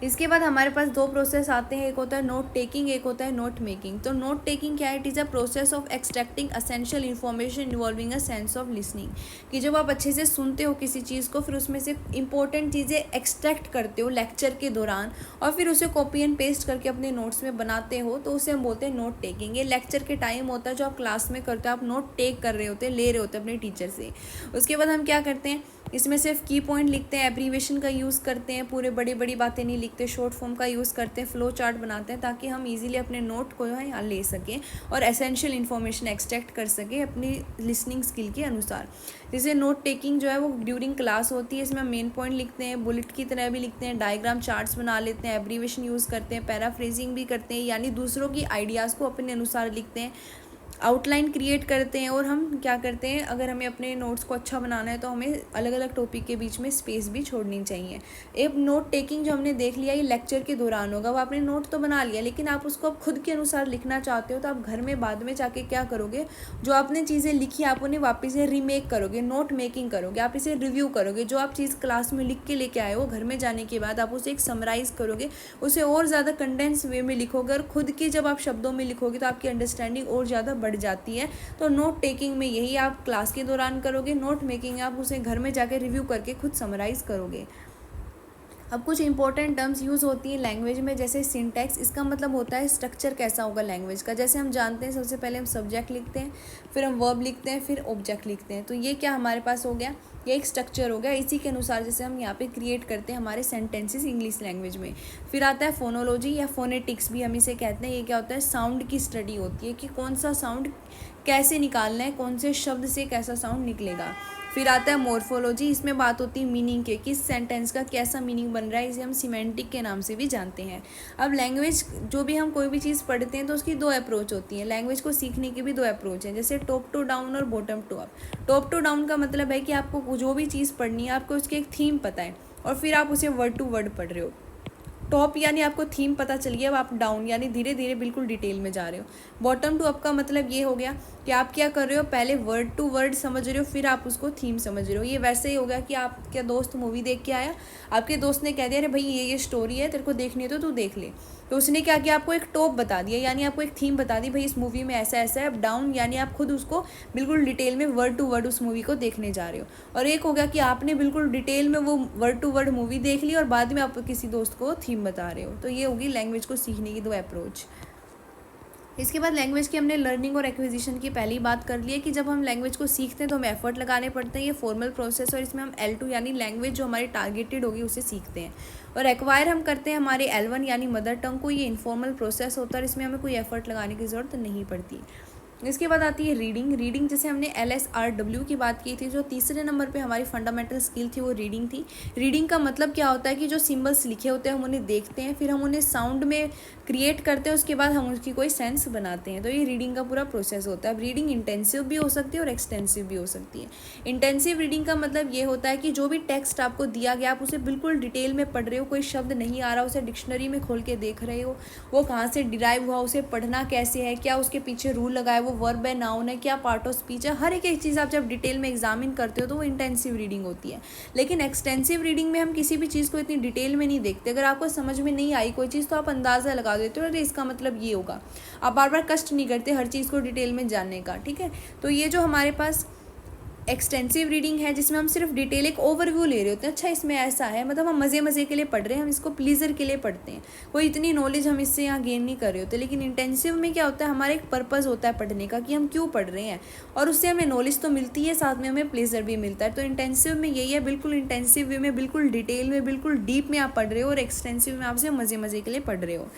इसके बाद हमारे पास 2 प्रोसेस आते हैं, एक होता है नोट टेकिंग, एक होता है नोट मेकिंग। तो नोट टेकिंग क्या है, it is a process of extracting essential information involving a sense of listening, कि जब आप अच्छे से सुनते हो किसी चीज़ को, फिर उसमें से इंपॉर्टेंट चीज़ें एक्सट्रैक्ट करते हो लेक्चर के दौरान और फिर उसे कॉपी एंड पेस्ट करके अपने नोट्स में बनाते हो, तो उसे हम बोलते हैं नोट टेकिंग। ये लेक्चर के टाइम होता है जो आप क्लास में करते हो, आप नोट टेक कर रहे होते हैं, ले रहे होते हैं अपने टीचर से। उसके बाद हम क्या करते हैं, इसमें सिर्फ की पॉइंट लिखते हैं, एब्रीवेशन का यूज़ करते हैं, पूरे बड़ी बातें नहीं लिखते, शॉर्ट फॉर्म का यूज़ करते हैं, फ्लो चार्ट बनाते हैं ताकि हम इजीली अपने नोट को जो है यहाँ ले सकें और एसेंशियल इन्फॉर्मेशन एक्सट्रैक्ट कर सकें अपनी लिसनिंग स्किल के अनुसार। जैसे नोट टेकिंग जो है वो ड्यूरिंग क्लास होती है, इसमें हम मेन पॉइंट लिखते हैं, बुलेट की तरह भी लिखते हैं, डायग्राम चार्ट्स बना लेते हैं, एब्रीवेशन यूज़ करते हैं, पैराफ्रेजिंग भी करते हैं, यानी दूसरों की आइडियाज़ को अपने अनुसार लिखते हैं, आउटलाइन क्रिएट करते हैं। और हम क्या करते हैं, अगर हमें अपने नोट्स को अच्छा बनाना है तो हमें अलग अलग टॉपिक के बीच में स्पेस भी छोड़नी चाहिए। एक नोट टेकिंग जो हमने देख लिया ये लेक्चर के दौरान होगा, वो आपने नोट तो बना लिया, लेकिन आप उसको अब खुद के अनुसार लिखना चाहते हो तो आप घर में बाद में जाके क्या करोगे, जो आपने चीज़ें लिखी आप उन्हें वापस से रीमेक करोगे, नोट मेकिंग करोगे, आप इसे रिव्यू करोगे। जो आप चीज़ क्लास में लिख के लेके आए हो, घर में जाने के बाद आप उसे एक समराइज़ करोगे, उसे और ज़्यादा कंडेंस वे में लिखोगे और खुद की जब आप शब्दों में लिखोगे तो आपकी अंडरस्टैंडिंग और ज़्यादा बढ़ जाती है। तो नोट टेकिंग में यही आप क्लास के दौरान करोगे, नोट मेकिंग आप उसे घर में जाकर रिव्यू करके खुद समराइज़ करोगे। अब कुछ इंपॉर्टेंट टर्म्स यूज़ होती हैं लैंग्वेज में, जैसे सिंटैक्स, इसका मतलब होता है स्ट्रक्चर कैसा होगा लैंग्वेज का। जैसे हम जानते हैं सबसे पहले हम सब्जेक्ट लिखते हैं, फिर हम वर्ब लिखते हैं, फिर ऑब्जेक्ट लिखते हैं, तो ये क्या हमारे पास हो गया, ये एक स्ट्रक्चर हो गया। इसी के अनुसार जैसे हम यहाँ पे क्रिएट करते हैं हमारे सेंटेंसेस इंग्लिश लैंग्वेज में। फिर आता है फोनोलॉजी या फोनेटिक्स भी हम इसे कहते हैं। ये क्या होता है, साउंड की स्टडी होती है कि कौन सा साउंड कैसे निकालना है, कौन से शब्द से कैसा साउंड निकलेगा। फिर आता है मॉर्फोलॉजी, इसमें बात होती है मीनिंग के, किस सेंटेंस का कैसा मीनिंग बन रहा है, इसे हम सिमेंटिक के नाम से भी जानते हैं। अब लैंग्वेज जो भी हम कोई भी चीज़ पढ़ते हैं तो उसकी 2 अप्रोच होती हैं। लैंग्वेज को सीखने की भी 2 अप्रोच हैं, जैसे टॉप टू डाउन और bottom to up. Top to down का मतलब है कि आपको जो भी चीज़ पढ़नी है आपको उसकी एक थीम पता है और फिर आप उसे वर्ड टू वर्ड पढ़ रहे हो। टॉप यानी आपको थीम पता चल गया, अब आप डाउन यानी धीरे धीरे बिल्कुल डिटेल में जा रहे हो। बॉटम टू अप का मतलब ये हो गया कि आप क्या कर रहे हो, पहले वर्ड टू वर्ड समझ रहे हो, फिर आप उसको थीम समझ रहे हो। ये वैसे ही होगा कि आपका दोस्त मूवी देख के आया, आपके दोस्त ने कह दिया अरे भाई ये स्टोरी है, तेरे को देखनी है तो तू देख ले, तो उसने क्या किया, आपको एक टॉप बता दिया, यानी आपको एक थीम बता दी, भाई इस मूवी में ऐसा ऐसा है। अब डाउन यानी आप खुद उसको बिल्कुल डिटेल में वर्ड टू वर्ड उस मूवी को देखने जा रहे हो। और एक हो गया कि आपने बिल्कुल डिटेल में वो वर्ड टू वर्ड मूवी देख ली और बाद में आप किसी दोस्त को थीम बता रहे हो। तो ये होगी लैंग्वेज को सीखने की 2 अप्रोच। इसके बाद लैंग्वेज की हमने लर्निंग और एक्विजिशन की पहली बात कर ली है कि जब हम लैंग्वेज को सीखते हैं तो हमें एफर्ट लगाने पड़ते हैं, ये फॉर्मल प्रोसेस, और इसमें हम L2 यानी लैंग्वेज जो हमारी टारगेटेड होगी उसे सीखते हैं। और एक्वायर हम करते हैं हमारे L1 यानी मदर टंग को, ये इनफॉर्मल प्रोसेस होता है और इसमें हमें कोई एफर्ट लगाने की ज़रूरत नहीं पड़ती। इसके बाद आती है रीडिंग। रीडिंग जैसे हमने LSRW की बात की थी, जो तीसरे नंबर पे हमारी फंडामेंटल स्किल थी वो रीडिंग थी। रीडिंग का मतलब क्या होता है कि जो सिंबल्स लिखे होते हैं हम उन्हें देखते हैं, फिर हम उन्हें साउंड में क्रिएट करते हैं, उसके बाद हम उसकी कोई सेंस बनाते हैं। तो ये रीडिंग का पूरा प्रोसेस होता है। अब रीडिंग इंटेंसिव भी हो सकती है और एक्सटेंसिव भी हो सकती है। इंटेंसिव रीडिंग का मतलब ये होता है कि जो भी टेक्स्ट आपको दिया गया आप उसे बिल्कुल डिटेल में पढ़ रहे हो, कोई शब्द नहीं आ रहा उसे डिक्शनरी में खोल के देख रहे हो, वो कहाँ से डिराइव हुआ, उसे पढ़ना कैसे है, क्या उसके पीछे रूल लगा है, वो वर्ब है, नाउन है, क्या पार्ट ऑफ स्पीच है, हर एक चीज़ आप जब डिटेल में एग्जामिन करते हो तो वो इंटेंसिव रीडिंग होती है। लेकिन एक्सटेंसिव रीडिंग में हम किसी भी चीज़ को इतनी डिटेल में नहीं देखते। अगर आपको समझ में नहीं आई कोई चीज़ तो आप अंदाज़ा लगा देते हो, अरे इसका मतलब ये होगा। आप बार बार कष्ट नहीं करते हर चीज़ को डिटेल में जानने का, ठीक है। तो ये जो हमारे पास एक्सटेंसिव रीडिंग है जिसमें हम सिर्फ डिटेल एक ओवरव्यू ले रहे होते हैं, अच्छा इसमें ऐसा है, मतलब हम मज़े के लिए पढ़ रहे हैं, हम इसको प्लीज़र के लिए पढ़ते हैं, कोई इतनी नॉलेज हम इससे यहाँ गेन नहीं कर रहे होते। लेकिन इंटेंसिव में क्या होता है, हमारा एक पर्पज़ होता है पढ़ने का कि हम क्यों पढ़ रहे हैं, और उससे हमें नॉलेज तो मिलती है, साथ में हमें प्लेजर भी मिलता है। तो इंटेंसिव में यही है, बिल्कुल इंटेंसिव वे में, बिल्कुल डिटेल में, बिल्कुल डीप में आप पढ़ रहे हो, और एक्सटेंसिव में आप सिर्फ मज़े के लिए पढ़ रहे हो।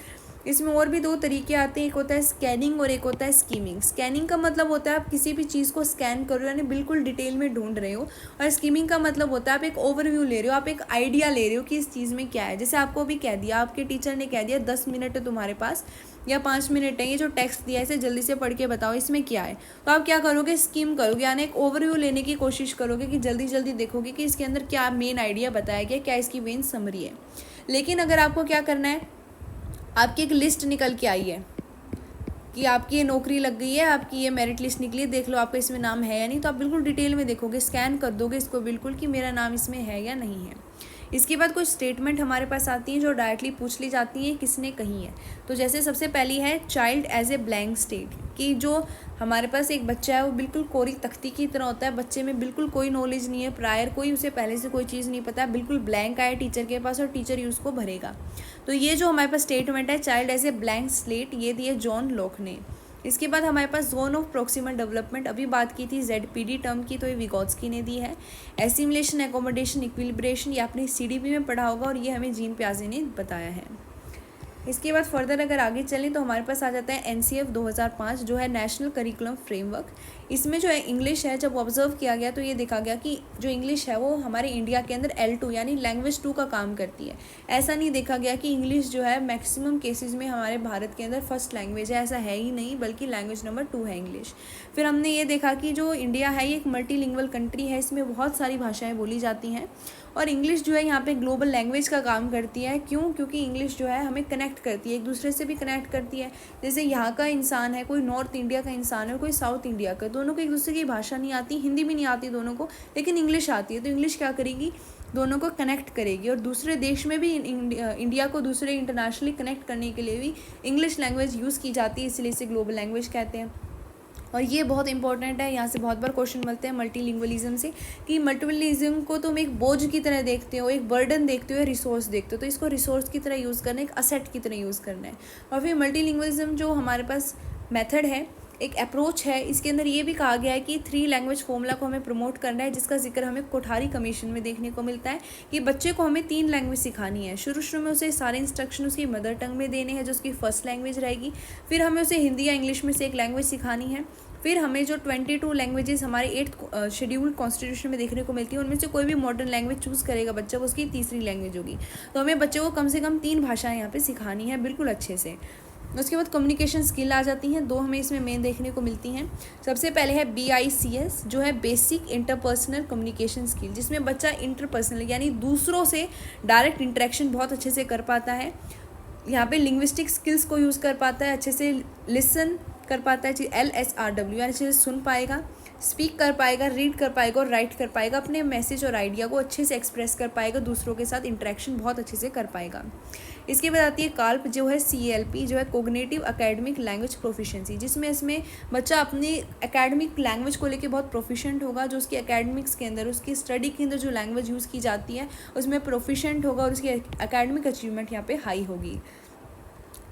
इसमें और भी दो तरीके आते हैं, एक होता है स्कैनिंग और एक होता है स्कीमिंग। स्कैनिंग का मतलब होता है आप किसी भी चीज़ को स्कैन कर रहे हो, यानी बिल्कुल डिटेल में ढूंढ रहे हो, और स्कीमिंग का मतलब होता है आप एक ओवरव्यू ले रहे हो, आप एक आइडिया ले रहे हो कि इस चीज़ में क्या है। जैसे आपको अभी कह दिया, आपके टीचर ने कह दिया 10 मिनट है तुम्हारे पास या 5 मिनट है, ये जो टेक्स्ट दिया है इसे जल्दी से पढ़ के बताओ इसमें क्या है। तो आप क्या करोगे, स्कीम करोगे, यानी एक ओवरव्यू लेने की कोशिश करोगे कि जल्दी देखोगे कि इसके अंदर क्या मेन आइडिया बताया गया, क्या इसकी मेन समरी है। लेकिन अगर आपको क्या करना है, आपकी एक लिस्ट निकल के आई है कि आपकी ये नौकरी लग गई है, आपकी ये मेरिट लिस्ट निकली है, देख लो आपका इसमें नाम है या नहीं, तो आप बिल्कुल डिटेल में देखोगे, स्कैन कर दोगे इसको बिल्कुल कि मेरा नाम इसमें है या नहीं है। इसके बाद कुछ स्टेटमेंट हमारे पास आती हैं जो डायरेक्टली पूछ ली जाती हैं किसने कही है। तो जैसे सबसे पहली है child as a blank state, कि जो हमारे पास एक बच्चा है वो बिल्कुल कोरी तख्ती की तरह होता है, बच्चे में बिल्कुल कोई नॉलेज नहीं है, प्रायर कोई उसे पहले से कोई चीज़ नहीं पता है, बिल्कुल ब्लैंक आया टीचर के पास और टीचर ही उसको भरेगा। तो ये जो हमारे पास स्टेटमेंट है child as a blank slate, ये दी है जॉन लॉक ने। इसके बाद हमारे पास जोन ऑफ प्रोक्सिमल डेवलपमेंट, अभी बात की थी ZPD टर्म की, तो ये विगोत्स्की ने दी है। एसिमिलेशन, एकोमोडेशन, इक्विलिब्रेशन, ये आपने CDP में पढ़ा होगा और ये हमें जीन प्याजे ने बताया है। इसके बाद फर्दर अगर आगे चलें तो हमारे पास आ जाता है NCF 2005 जो है नेशनल करिकुलम फ्रेमवर्क। इसमें जो है इंग्लिश है, जब ऑब्जर्व किया गया तो ये देखा गया कि जो इंग्लिश है वो हमारे इंडिया के अंदर L2 यानी लैंग्वेज 2 का काम करती है। ऐसा नहीं देखा गया कि इंग्लिश जो है मैक्सिमम केसेस में हमारे भारत के अंदर फर्स्ट लैंग्वेज है, ऐसा है ही नहीं, बल्कि लैंग्वेज नंबर 2 है इंग्लिश। फिर हमने ये देखा कि जो इंडिया है ये एक मल्टीलिंगुअल कंट्री है, इसमें बहुत सारी भाषाएँ बोली जाती हैं, और इंग्लिश जो है यहाँ पे ग्लोबल लैंग्वेज का काम करती है। क्यों? क्योंकि इंग्लिश जो है हमें कनेक्ट करती है, एक दूसरे से भी कनेक्ट करती है। जैसे यहाँ का इंसान है, कोई नॉर्थ इंडिया का इंसान है और कोई साउथ इंडिया का, दोनों को एक दूसरे की भाषा नहीं आती, हिंदी भी नहीं आती दोनों को, लेकिन इंग्लिश आती है। तो इंग्लिश क्या करेगी, दोनों को कनेक्ट करेगी, और दूसरे देश में भी इंडिया को दूसरे इंटरनेशनली कनेक्ट करने के लिए भी इंग्लिश लैंग्वेज यूज़ की जाती है, इसलिए इसे ग्लोबल लैंग्वेज कहते हैं। और ये बहुत इंपॉर्टेंट है, यहाँ से बहुत बार क्वेश्चन मिलते हैं मल्टीलिंगुअलिज्म से, कि मल्टीलिंगुअलिज्म को तुम एक बोझ की तरह देखते हो, एक बर्डन देखते हो, रिसोर्स देखते हो, तो इसको रिसोर्स की तरह यूज़ करना है, एक असेट की तरह यूज़ करना है। और फिर मल्टीलिंगुअलिज्म जो हमारे पास मेथड है, एक अप्रोच है, इसके अंदर ये भी कहा गया है कि 3 लैंग्वेज फॉर्मूला को हमें प्रमोट करना है, जिसका जिक्र हमें कोठारी कमीशन में देखने को मिलता है कि बच्चे को हमें 3 लैंग्वेज सिखानी है। शुरू में उसे सारे इंस्ट्रक्शन उसकी मदर टंग में देने हैं जो उसकी फर्स्ट लैंग्वेज रहेगी, फिर हमें उसे हिंदी या इंग्लिश में से एक लैंग्वेज सिखानी है, फिर हमें जो 22 लैंग्वेजेस हमारे 8th शेड्यूल कॉन्स्टिट्यूशन में देखने को मिलती है उनमें से कोई भी मॉडर्न लैंग्वेज चूज़ करेगा बच्चा, वो उसकी तीसरी लैंग्वेज होगी। तो हमें बच्चे को कम से कम 3 भाषाएं यहाँ पे सिखानी है बिल्कुल अच्छे से। उसके बाद कम्युनिकेशन स्किल आ जाती हैं, 2 हमें इसमें मेन देखने को मिलती हैं। सबसे पहले है BICS जो है बेसिक इंटरपर्सनल कम्युनिकेशन स्किल, जिसमें बच्चा इंटरपर्सनल यानी दूसरों से डायरेक्ट इंटरेक्शन बहुत अच्छे से कर पाता है। यहाँ पे लिंग्विस्टिक स्किल्स को यूज़ कर पाता है, अच्छे से लिसन कर पाता है, LSRW यानी अच्छे से सुन पाएगा, स्पीक कर पाएगा, रीड कर पाएगा और राइट कर पाएगा, अपने मैसेज और आइडिया को अच्छे से एक्सप्रेस कर पाएगा, दूसरों के साथ इंटरेक्शन बहुत अच्छे से कर पाएगा। इसके बाद आती है CALP जो है CLP जो है कोग्निटिव एकेडमिक लैंग्वेज प्रोफिशिएंसी, जिसमें इसमें बच्चा अपनी एकेडमिक लैंग्वेज को लेके बहुत प्रोफिशिएंट होगा, जो उसकी एकेडमिक्स के अंदर उसकी स्टडी के अंदर जो लैंग्वेज यूज़ की जाती है उसमें प्रोफिशिएंट होगा और उसकी एकेडमिक अचीवमेंट यहाँ पे हाई होगी।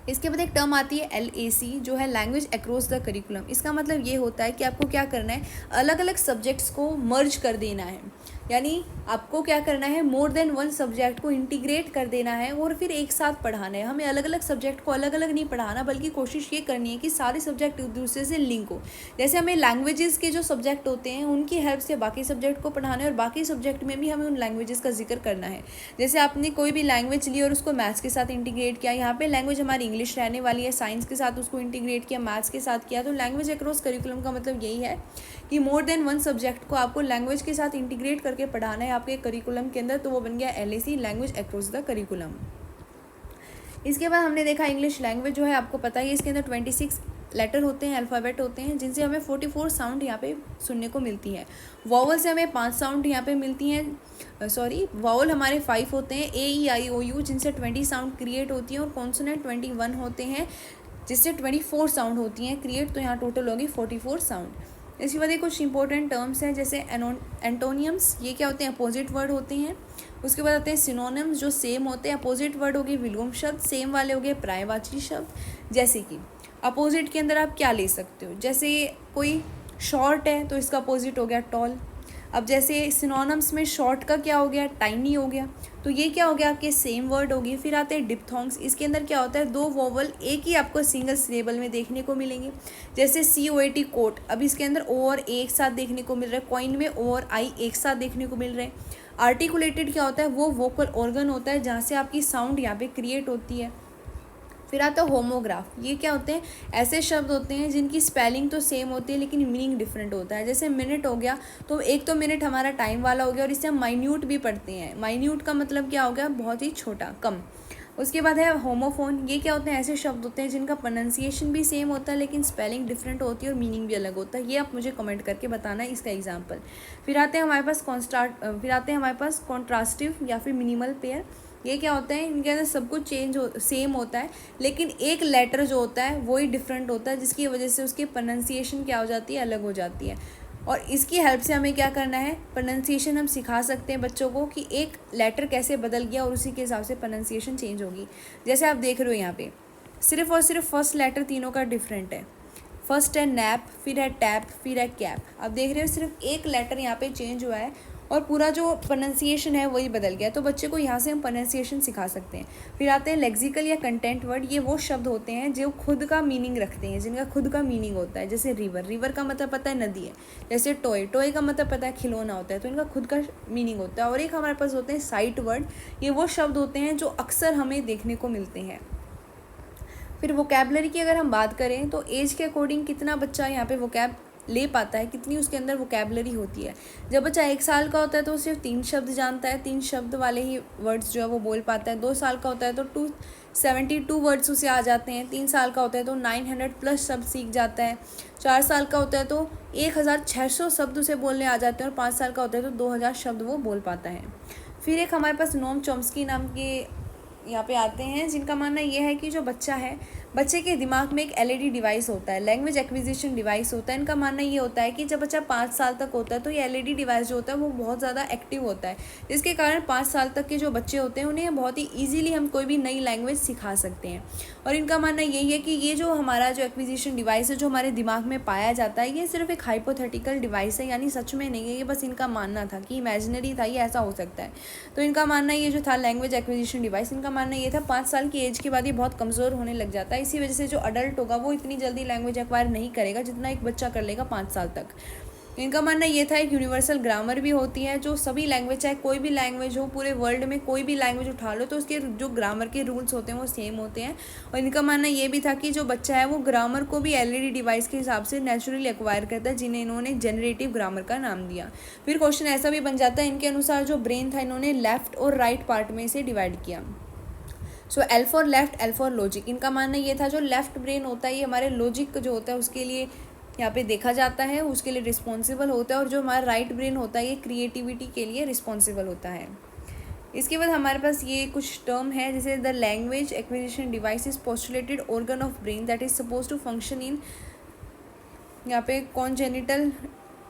इसके बाद एक टर्म आती है LAC जो है लैंग्वेज अक्रॉस द करिकुलम। इसका मतलब ये होता है कि आपको क्या करना है, अलग अलग सब्जेक्ट्स को मर्ज कर देना है, यानी आपको क्या करना है, मोर देन 1 सब्जेक्ट को इंटीग्रेट कर देना है और फिर एक साथ पढ़ाना है। हमें अलग अलग सब्जेक्ट को अलग अलग नहीं पढ़ाना, बल्कि कोशिश ये करनी है कि सारे सब्जेक्ट एक दूसरे से लिंक हो। जैसे हमें लैंग्वेजेस के जो सब्जेक्ट होते हैं उनकी हेल्प से बाकी सब्जेक्ट को पढ़ाना है और बाकी सब्जेक्ट में भी हमें उन लैंग्वेजेस का जिक्र करना है। जैसे आपने कोई भी लैंग्वेज ली और उसको मैथ्स के साथ इंटीग्रेट किया, यहाँ पे लैंग्वेज हमारी इंग्लिश रहने वाली है, साइंस के साथ उसको इंटीग्रेट किया, मैथ्स के साथ किया, तो लैंग्वेज अक्रॉस करिकुलम का मतलब यही है कि मोर देन 1 सब्जेक्ट को आपको लैंग्वेज के साथ इंटीग्रेट करके पढ़ाना है आपके करिकुलम के अंदर, तो वो बन गया LAC language across the curriculum. इसके बाद हमने देखा इंग्लिश लैंग्वेज जो है आपको पता ही है इसके अंदर 26 लेटर होते हैं, अल्फ़ाबेट होते हैं, जिनसे हमें 44 साउंड यहाँ पे सुनने को मिलती है। वॉवल से हमें 5 साउंड यहाँ पे मिलती हैं, वॉवल हमारे 5 होते हैं, AEIOU, जिनसे 20 साउंड क्रिएट होती हैं, और कॉन्सोनेंट 21 होते हैं, जिससे 24 साउंड होती हैं क्रिएट। तो यहाँ टोटल होगी 44 साउंड। इसके बाद ये कुछ इंपॉर्टेंट टर्म्स हैं, जैसे एंटोनियम्स, ये क्या होते हैं, अपोजिट वर्ड होते हैं। उसके बाद आते हैं सिनोनिम्स, जो सेम होते हैं। अपोजिट वर्ड हो गए विलोम शब्द, सेम वाले हो गए पर्यायवाची शब्द। जैसे कि अपोजिट के अंदर आप क्या ले सकते हो, जैसे कोई शॉर्ट है तो इसका अपोजिट हो गया टॉल। अब जैसे सिनोनिम्स में शॉर्ट का क्या हो गया, टाइनी हो गया। तो ये क्या हो गया, आपके सेम वर्ड हो गए। फिर आते हैं डिप्थोंग्स, इसके अंदर क्या होता है, 2 वोवल एक ही आपको सिंगल सिलेबल में देखने को मिलेंगे। जैसे COAT कोट, अब इसके अंदर ओ और ए एक साथ देखने को मिल रहा है। कॉइन में ओ और आई एक साथ देखने को मिल रहे हैं। आर्टिकुलेटेड क्या होता है, वो वोकल ऑर्गन होता है जहाँ से आपकी साउंड यहाँ पे क्रिएट होती है। फिर आता है होमोग्राफ, ये क्या होते हैं, ऐसे शब्द होते हैं जिनकी स्पेलिंग तो सेम होती है लेकिन मीनिंग डिफरेंट होता है। जैसे मिनट हो गया, तो एक तो मिनट हमारा टाइम वाला हो गया, और इससे हम माइन्यूट भी पढ़ते हैं। माइन्यूट का मतलब क्या हो गया, बहुत ही छोटा, कम। उसके बाद है होमोफोन, ये क्या होते हैं, ऐसे शब्द होते हैं जिनका प्रोनाउंसिएशन भी सेम होता है लेकिन स्पेलिंग डिफरेंट होती है और मीनिंग भी अलग होता है। ये आप मुझे कमेंट करके बताना है इसका एग्जाम्पल। फिर आते हैं हमारे पास कॉन्ट्रास्टिव या फिर मिनिमल पेयर। ये क्या होता है, इनके अंदर सब कुछ सेम होता है लेकिन एक लेटर जो होता है वो ही डिफरेंट होता है, जिसकी वजह से उसकी प्रोनाउंसिएशन क्या हो जाती है, अलग हो जाती है। और इसकी हेल्प से हमें क्या करना है, प्रोनाउंसिएशन हम सिखा सकते हैं बच्चों को कि एक लेटर कैसे बदल गया और उसी के हिसाब से प्रोनाउंसिएशन चेंज होगी। जैसे आप देख रहे हो यहाँ पे सिर्फ और सिर्फ फर्स्ट लेटर तीनों का डिफरेंट है। फर्स्ट है नैप, फिर है टैप, फिर है कैप। आप देख रहे हो सिर्फ एक लेटर यहाँ पे चेंज हुआ है और पूरा जो प्रोनाउंसिएशन है वही बदल गया। तो बच्चे को यहाँ से हम प्रोनाउंसिएशन सिखा सकते हैं। फिर आते हैं लेक्सिकल या कंटेंट वर्ड, ये वो शब्द होते हैं जो खुद का मीनिंग रखते हैं, जिनका खुद का मीनिंग होता है। जैसे रिवर, रिवर का मतलब पता है नदी है। जैसे टॉय, टॉय का मतलब पता है खिलौना होता है, तो इनका खुद का मीनिंग होता है। और एक हमारे पास होते हैं साइट वर्ड, ये वो शब्द होते हैं जो अक्सर हमें देखने को मिलते हैं। फिर वोकैबलरी की अगर हम बात करें तो एज के अकॉर्डिंग कितना बच्चा यहाँ पे वोकैब ले पाता है, कितनी उसके अंदर वोकैबलरी होती है। जब बच्चा 1 साल का होता है तो सिर्फ 3 शब्द जानता है, 3 शब्द वाले ही वर्ड्स जो है वो बोल पाता है। 2 साल का होता है तो 272 वर्ड्स उसे आ जाते हैं। 3 साल का होता है तो 900+ शब्द सीख जाता है। 4 साल का होता है तो 1600 शब्द उसे बोलने आ जाते हैं। और 5 साल का होता है तो 2000 शब्द वो बोल पाता है। फिर एक हमारे पास नोम चॉम्स्की नाम के यहाँ पे आते हैं, जिनका मानना ये है कि जो बच्चा है, बच्चे के दिमाग में एक LED डिवाइस होता है, लैंग्वेज एक्विजिशन डिवाइस होता है। इनका मानना ये होता है कि जब बच्चा 5 साल तक होता है तो ये LED डिवाइस जो होता है वो बहुत ज़्यादा एक्टिव होता है, जिसके कारण 5 साल तक के जो बच्चे होते हैं उन्हें बहुत ही ईजिली हम कोई भी नई लैंग्वेज सिखा सकते हैं। और इनका मानना यही है कि ये जो हमारा जो एक्विजिशन डिवाइस है जो हमारे दिमाग में पाया जाता है, ये सिर्फ एक हाइपोथेटिकल डिवाइस है, यानी सच में नहीं है, ये बस इनका मानना था कि इमेजिनरी था, ये ऐसा हो सकता है। तो इनका मानना ये जो था लैंग्वेज एक्विजिशन डिवाइस, इनका मानना ये था 5 साल की एज के बाद ये बहुत कमज़ोर होने लग जाता है। इसी वजह से जो अडल्ट होगा वो इतनी जल्दी लैंग्वेज एक्वायर नहीं करेगा जितना एक बच्चा कर लेगा 5 साल तक। इनका मानना ये था एक यूनिवर्सल ग्रामर भी होती है जो सभी लैंग्वेज, चाहे कोई भी लैंग्वेज हो, पूरे वर्ल्ड में कोई भी लैंग्वेज उठा लो तो उसके जो ग्रामर के रूल्स होते हैं वो सेम होते हैं। और इनका मानना ये भी था कि जो बच्चा है वो ग्रामर को भी LED डिवाइस के हिसाब से नेचुरली एक्वायर करता है, जिन्हें इन्होंने जनरेटिव ग्रामर का नाम दिया। फिर क्वेश्चन ऐसा भी बन जाता है, इनके अनुसार जो ब्रेन था इन्होंने लेफ्ट और राइट पार्ट में इसे डिवाइड किया। सो L for left, L for logic. इनका मानना ये था जो लेफ्ट ब्रेन होता है ये हमारे लॉजिक जो होता है उसके लिए यहाँ पे देखा जाता है, उसके लिए रिस्पॉन्सिबल होता है। और जो हमारा राइट ब्रेन होता है ये क्रिएटिविटी के लिए रिस्पॉन्सिबल होता है। इसके बाद हमारे पास ये कुछ टर्म है, जैसे the language acquisition device is postulated organ of brain that is suppose to function in, यहाँ पे congenital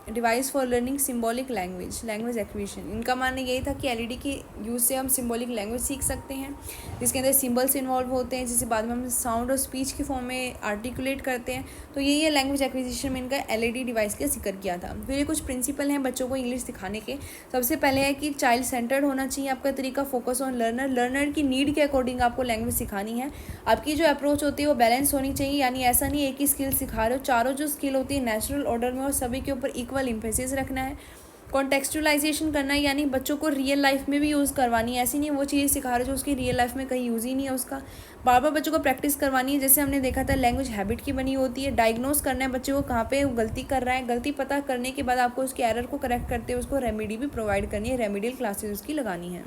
device for learning symbolic language, language acquisition. इनका मानना यही था कि LED के यूज़ से हम सिम्बॉलिक लैंग्वेज सीख सकते हैं, जिसके अंदर सिम्बल्स इन्वॉल्व होते हैं, जिसे बाद में हम साउंड और स्पीच के फॉर्म में आर्टिकुलेट करते हैं। तो यही है लैंग्वेज एक्विजिशन में इनका LED डिवाइस का जिक्र किया था। फिर ये कुछ प्रिंसिपल हैं बच्चों को इंग्लिश सिखाने के। सबसे पहले है कि चाइल्ड सेंटर्ड होना चाहिए आपका तरीका, फोकस ऑन लर्नर, लर्नर की नीड के अकॉर्डिंग आपको लैंग्वेज सिखानी है। आपकी जो अप्रोच होती है वो बैलेंस होनी चाहिए, यानी ऐसा नहीं एक ही स्किल सिखा रहे हो, चारों जो स्किल होती है नेचुरल ऑर्डर में और सभी के ऊपर इक्वल इम्फेसिस रखना है। कॉन्टेक्सचुअलाइजेशन करना है, यानी बच्चों को रियल लाइफ में भी यूज़ करवानी है, ऐसी नहीं वो चीज़ सिखा रहे जो उसकी रियल लाइफ में कहीं यूज़ ही नहीं है उसका। बार बार बच्चों को प्रैक्टिस करवानी है, जैसे हमने देखा था लैंग्वेज हैबिट की बनी होती है। डायग्नोस करना है बच्चों को कहाँ पे वो गलती कर रहा है, गलती पता करने के बाद आपको उसके एरर को करेक्ट करते हुए उसको रेमेडी भी प्रोवाइड करनी है, रेमेडियल क्लासेस उसकी लगानी है।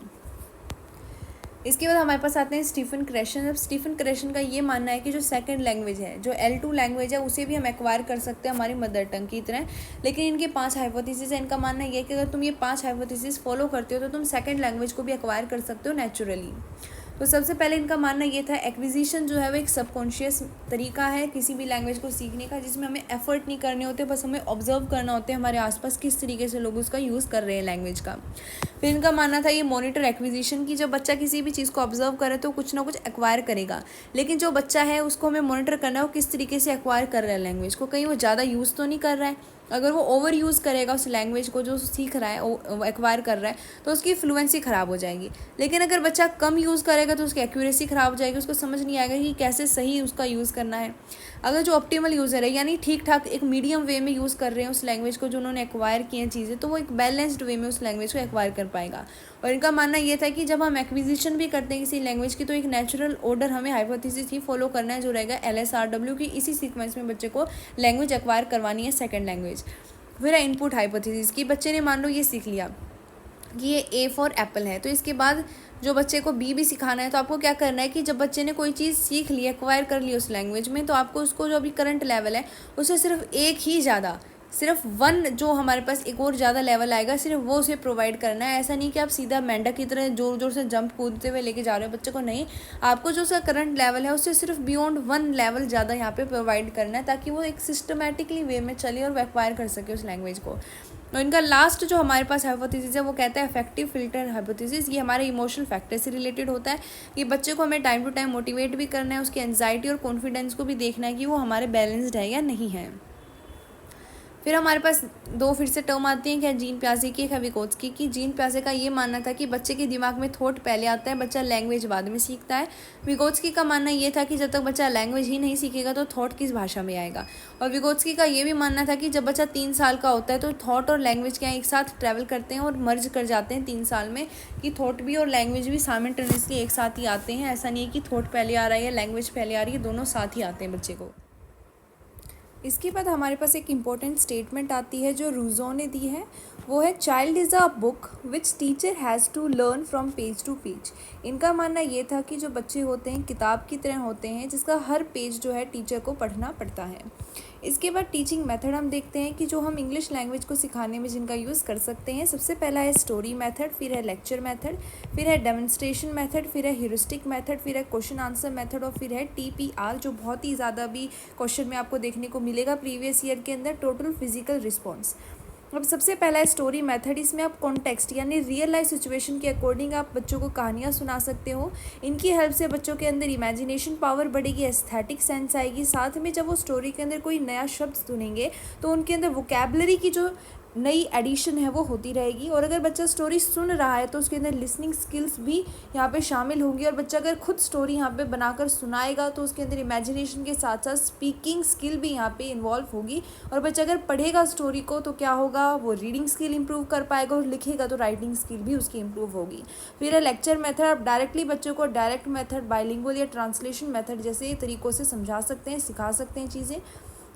इसके बाद हमारे पास आते हैं स्टीफन क्रेशन। अब स्टीफन क्रेशन का ये मानना है कि जो सेकंड लैंग्वेज है, जो L2 लैंग्वेज है, उसे भी हम एक्वायर कर सकते हैं हमारी मदर टंग की तरह। लेकिन इनके 5 हाइपोथेसिस है। इनका मानना ये है कि अगर तुम ये 5 हाइपोथेसिस फॉलो करते हो तो तुम सेकंड लैंग्वेज को भी एक्वायर कर सकते हो नेचुरली। तो सबसे पहले इनका मानना ये था एक्विजिशन जो है वो एक सबकॉन्शियस तरीका है किसी भी लैंग्वेज को सीखने का, जिसमें हमें एफर्ट नहीं करने होते, बस हमें ऑब्जर्व करना होता है हमारे आसपास किस तरीके से लोग उसका यूज़ कर रहे हैं लैंग्वेज का। फिर इनका मानना था ये मॉनिटर एक्विजिशन की, जब बच्चा किसी भी चीज़ को ऑब्जर्व करे तो कुछ ना कुछ एक्वायर करेगा, लेकिन जो बच्चा है उसको हमें मॉनिटर करना है वो किस तरीके से एक्वायर कर रहा है लैंग्वेज को, कहीं वो ज़्यादा यूज़ तो नहीं कर रहा है। अगर वो ओवर यूज़ करेगा उस लैंग्वेज को जो सीख रहा है, एक्वायर कर रहा है, तो उसकी फ्लुएंसी ख़राब हो जाएगी। लेकिन अगर बच्चा कम यूज़ करेगा तो उसकी एक्यूरेसी ख़राब हो जाएगी, उसको समझ नहीं आएगा कि कैसे सही उसका यूज़ करना है। अगर जो ऑप्टिमल यूज़र है, यानी ठीक ठाक एक मीडियम वे में यूज़ कर रहे हैं उस लैंग्वेज को जो उन्होंने एक्वायर किए हैं चीज़ें, तो वो एक बैलेंस्ड वे में उस लैंग्वेज को एक्वायर कर पाएगा। और इनका मानना ये था कि जब हम एक्विजिशन भी करते हैं किसी लैंग्वेज की, तो एक नेचुरल ऑर्डर हमें हाइपोथेसिस ही फॉलो करना है, जो रहेगा LSRW की। इसी सीक्वेंस में बच्चे को लैंग्वेज एक्वायर करवानी है, सेकेंड लैंग्वेज। फिर है इनपुट हाइपोथेसिस की, बच्चे ने मान लो ये सीख लिया कि ये A फॉर एप्पल है, तो इसके बाद जो बच्चे को B भी सिखाना है, तो आपको क्या करना है कि जब बच्चे ने कोई चीज़ सीख ली, एक्वायर कर ली उस लैंग्वेज में, तो आपको उसको जो अभी करंट लेवल है उससे सिर्फ एक ही ज़्यादा, सिर्फ 1 जो हमारे पास एक और ज़्यादा लेवल आएगा, सिर्फ वो उसे प्रोवाइड करना है। ऐसा नहीं कि आप सीधा मेंढक की तरह ज़ोर ज़ोर से जंप कूदते हुए लेके जा रहे हो बच्चे को, नहीं, आपको जो उसका करंट लेवल है उससे सिर्फ बियॉन्ड 1 लेवल ज़्यादा यहाँ पे प्रोवाइड करना है, ताकि वो एक सिस्टमेटिकली वे में चले और वो एक्वायर कर सके उस लैंग्वेज को। तो इनका लास्ट जो हमारे पास हाइपोथेसिस है वो कहता है इफेक्टिव फिल्टर हाइपोथेसिस। ये हमारे इमोशनल फैक्टर से रिलेटेड होता है कि बच्चे को हमें टाइम टू टाइम मोटिवेट भी करना है, उसकी एंजाइटी और कॉन्फिडेंस को भी देखना है कि वो हमारे बैलेंस्ड है या नहीं है। फिर हमारे पास 2 फिर से टर्म आती हैं, क्या जीन प्याजे की, क्या विगोत्स्की की। जीन प्याजे का ये मानना था कि बच्चे के दिमाग में थॉट पहले आता है, बच्चा लैंग्वेज बाद में सीखता है। विगोत्स्की का मानना ये था कि जब तक बच्चा लैंग्वेज ही नहीं सीखेगा तो थॉट किस भाषा में आएगा। और विगोत्स्की का ये भी मानना था कि जब बच्चा 3 साल का होता है तो थॉट और लैंग्वेज क्या एक साथ ट्रैवल करते हैं और मर्ज कर जाते हैं 3 साल में, कि थॉट भी और लैंग्वेज भी साइमल्टेनियसली एक साथ ही आते हैं। ऐसा नहीं है कि थॉट पहले आ रहा है या लैंग्वेज पहले आ रही है, दोनों साथ ही आते हैं बच्चे को। इसके बाद हमारे पास एक इम्पॉर्टेंट स्टेटमेंट आती है जो रूज़ो ने दी है, वो है child is a book which teacher has to learn from page to page. इनका मानना ये था कि जो बच्चे होते हैं किताब की तरह होते हैं, जिसका हर पेज जो है टीचर को पढ़ना पड़ता है। इसके बाद टीचिंग मेथड हम देखते हैं कि जो हम इंग्लिश लैंग्वेज को सिखाने में जिनका यूज़ कर सकते हैं। सबसे पहला है स्टोरी मेथड, फिर है लेक्चर मेथड, फिर है डेमोन्स्ट्रेशन मेथड, फिर है ह्यूरिस्टिक मेथड, फिर है क्वेश्चन आंसर मेथड, और फिर है TPR, जो बहुत ही ज़्यादा भी क्वेश्चन में आपको देखने को मिलेगा प्रीवियस ईयर के अंदर, टोटल फिजिकल रिस्पॉन्स। अब सबसे पहला है स्टोरी मेथड। इसमें आप कॉन्टेक्स्ट यानी रियल लाइफ सिचुएशन के अकॉर्डिंग आप बच्चों को कहानियाँ सुना सकते हो। इनकी हेल्प से बच्चों के अंदर इमेजिनेशन पावर बढ़ेगी, एस्थेटिक सेंस आएगी। साथ में जब वो स्टोरी के अंदर कोई नया शब्द सुनेंगे तो उनके अंदर वोकैबुलरी की जो नई एडिशन है वो होती रहेगी। और अगर बच्चा स्टोरी सुन रहा है तो उसके अंदर लिसनिंग स्किल्स भी यहाँ पे शामिल होंगी। और बच्चा अगर खुद स्टोरी यहाँ पे बनाकर सुनाएगा तो उसके अंदर इमेजिनेशन के साथ साथ स्पीकिंग स्किल भी यहाँ पे इन्वॉल्व होगी। और बच्चा अगर पढ़ेगा स्टोरी को तो क्या होगा, वो रीडिंग स्किल इंप्रूव कर पाएगा, और लिखेगा तो राइटिंग स्किल भी उसकी इंप्रूव होगी। फिर है लेक्चर मेथड। आप डायरेक्टली बच्चों को डायरेक्ट मेथड, बाइलिंगुअल या ट्रांसलेशन मेथड जैसे तरीक़ों से समझा सकते हैं, सिखा सकते हैं चीज़ें।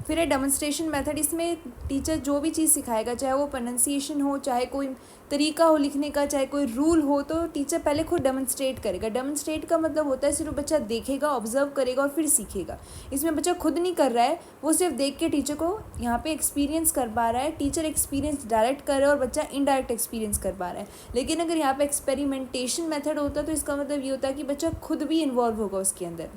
फिर है डेमोन्स्ट्रेशन मेथड। इसमें टीचर जो भी चीज़ सिखाएगा, चाहे वो प्रोनाउंसिएशन हो, चाहे कोई तरीका हो लिखने का, चाहे कोई रूल हो, तो टीचर पहले खुद डेमोन्स्ट्रेट करेगा। डेमोन्स्ट्रेट का मतलब होता है सिर्फ बच्चा देखेगा, ऑब्जर्व करेगा और फिर सीखेगा। इसमें बच्चा खुद नहीं कर रहा है, वो सिर्फ देख के टीचर को यहाँ पे एक्सपीरियंस कर पा रहा है। टीचर एक्सपीरियंस डायरेक्ट कर रहा है और बच्चा इनडायरेक्ट एक्सपीरियंस कर पा रहा है। लेकिन अगर यहाँ पे एक्सपेरिमेंटेशन मेथड होता तो इसका मतलब ये होता है कि बच्चा खुद भी इन्वॉल्व होगा उसके अंदर।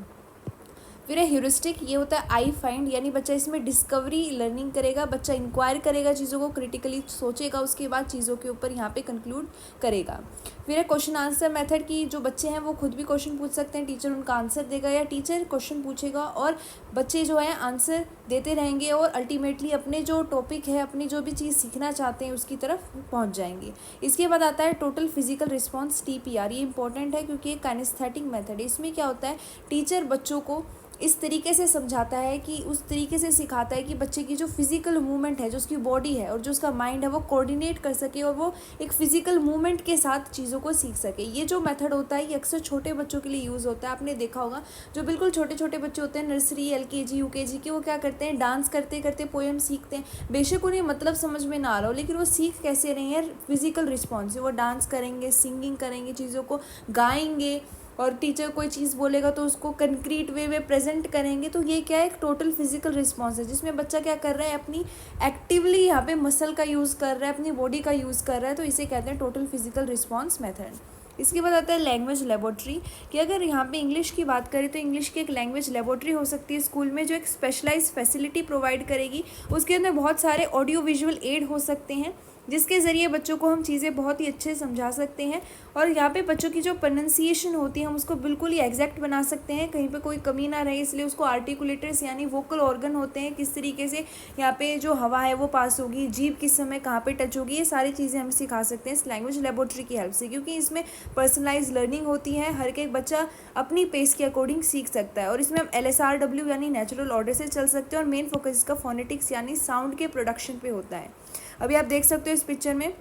फिर है ह्यूरिस्टिक। ये होता है आई फाइंड, यानी बच्चा इसमें डिस्कवरी लर्निंग करेगा, बच्चा इंक्वायर करेगा, चीज़ों को क्रिटिकली सोचेगा, उसके बाद चीज़ों के ऊपर यहाँ पे कंक्लूड करेगा। फिर है क्वेश्चन आंसर मेथड की, जो बच्चे हैं वो खुद भी क्वेश्चन पूछ सकते हैं, टीचर उनका आंसर देगा या टीचर क्वेश्चन पूछेगा और बच्चे जो है आंसर देते रहेंगे और अल्टीमेटली अपने जो टॉपिक है, अपनी जो भी चीज़ सीखना चाहते हैं उसकी तरफ पहुँच जाएंगे। इसके बाद आता है टोटल फिजिकल रिस्पॉन्स TPR। ये इंपॉर्टेंट है क्योंकि ये काइनेस्थेटिक मेथड है। इसमें क्या होता है, टीचर बच्चों को इस तरीके से समझाता है कि उस तरीके से सिखाता है कि बच्चे की जो फिज़िकल मूवमेंट है, जो उसकी बॉडी है और जो उसका माइंड है, वो कोऑर्डिनेट कर सके और वो एक फ़िज़िकल मूवमेंट के साथ चीज़ों को सीख सके। ये जो मेथड होता है ये अक्सर छोटे बच्चों के लिए यूज़ होता है। आपने देखा होगा जो बिल्कुल छोटे छोटे बच्चे होते हैं, नर्सरी, LKG UKG के, वो क्या करते हैं, डांस करते करते पोएम सीखते हैं। बेशक उन्हें मतलब समझ में ना आ रहा हो, लेकिन वो सीख कैसे रहे हैं, फिज़िकल रिस्पॉन्स से। वो डांस करेंगे, सिंगिंग करेंगे, चीज़ों को गाएंगे और टीचर कोई चीज़ बोलेगा तो उसको कंक्रीट वे में प्रेजेंट करेंगे। तो ये क्या है, एक टोटल फिजिकल रिस्पॉन्स है जिसमें बच्चा क्या कर रहा है, अपनी एक्टिवली यहाँ पे मसल का यूज़ कर रहा है, अपनी बॉडी का यूज़ कर रहा है। तो इसे कहते हैं टोटल फिजिकल रिस्पॉन्स मेथड। इसके बाद आता है लैंग्वेज लेबोरेटरी, कि अगर यहाँ पे इंग्लिश की बात करें तो इंग्लिश की एक लैंग्वेज लेबोरेटरी हो सकती है स्कूल में, जो एक स्पेशलाइज्ड फैसिलिटी प्रोवाइड करेगी। उसके अंदर बहुत सारे ऑडियो विजुअल एड हो सकते हैं जिसके ज़रिए बच्चों को हम चीज़ें बहुत ही अच्छे से समझा सकते हैं। और यहाँ पे बच्चों की जो प्रोनंसिएशन होती है हम उसको बिल्कुल ही एग्जैक्ट बना सकते हैं, कहीं पे कोई कमी ना रहे, इसलिए उसको आर्टिकुलेटर्स यानी वोकल ऑर्गन होते हैं, किस तरीके से यहाँ पे जो हवा है वो पास होगी, जीभ किस समय कहाँ पे टच होगी, ये सारी चीज़ें हम सिखा सकते हैं इस लैंग्वेज लेबोरेटरी की हेल्प से, क्योंकि इसमें पर्सनलाइज लर्निंग होती है, हर एक बच्चा अपनी पेस के अकॉर्डिंग सीख सकता है। और इसमें हम LSRW यानी नेचुरल ऑर्डर से चल सकते हैं, और मेन फोकस इसका फोनेटिक्स यानी साउंड के प्रोडक्शन पे होता है। अभी आप देख सकते हो इस पिक्चर में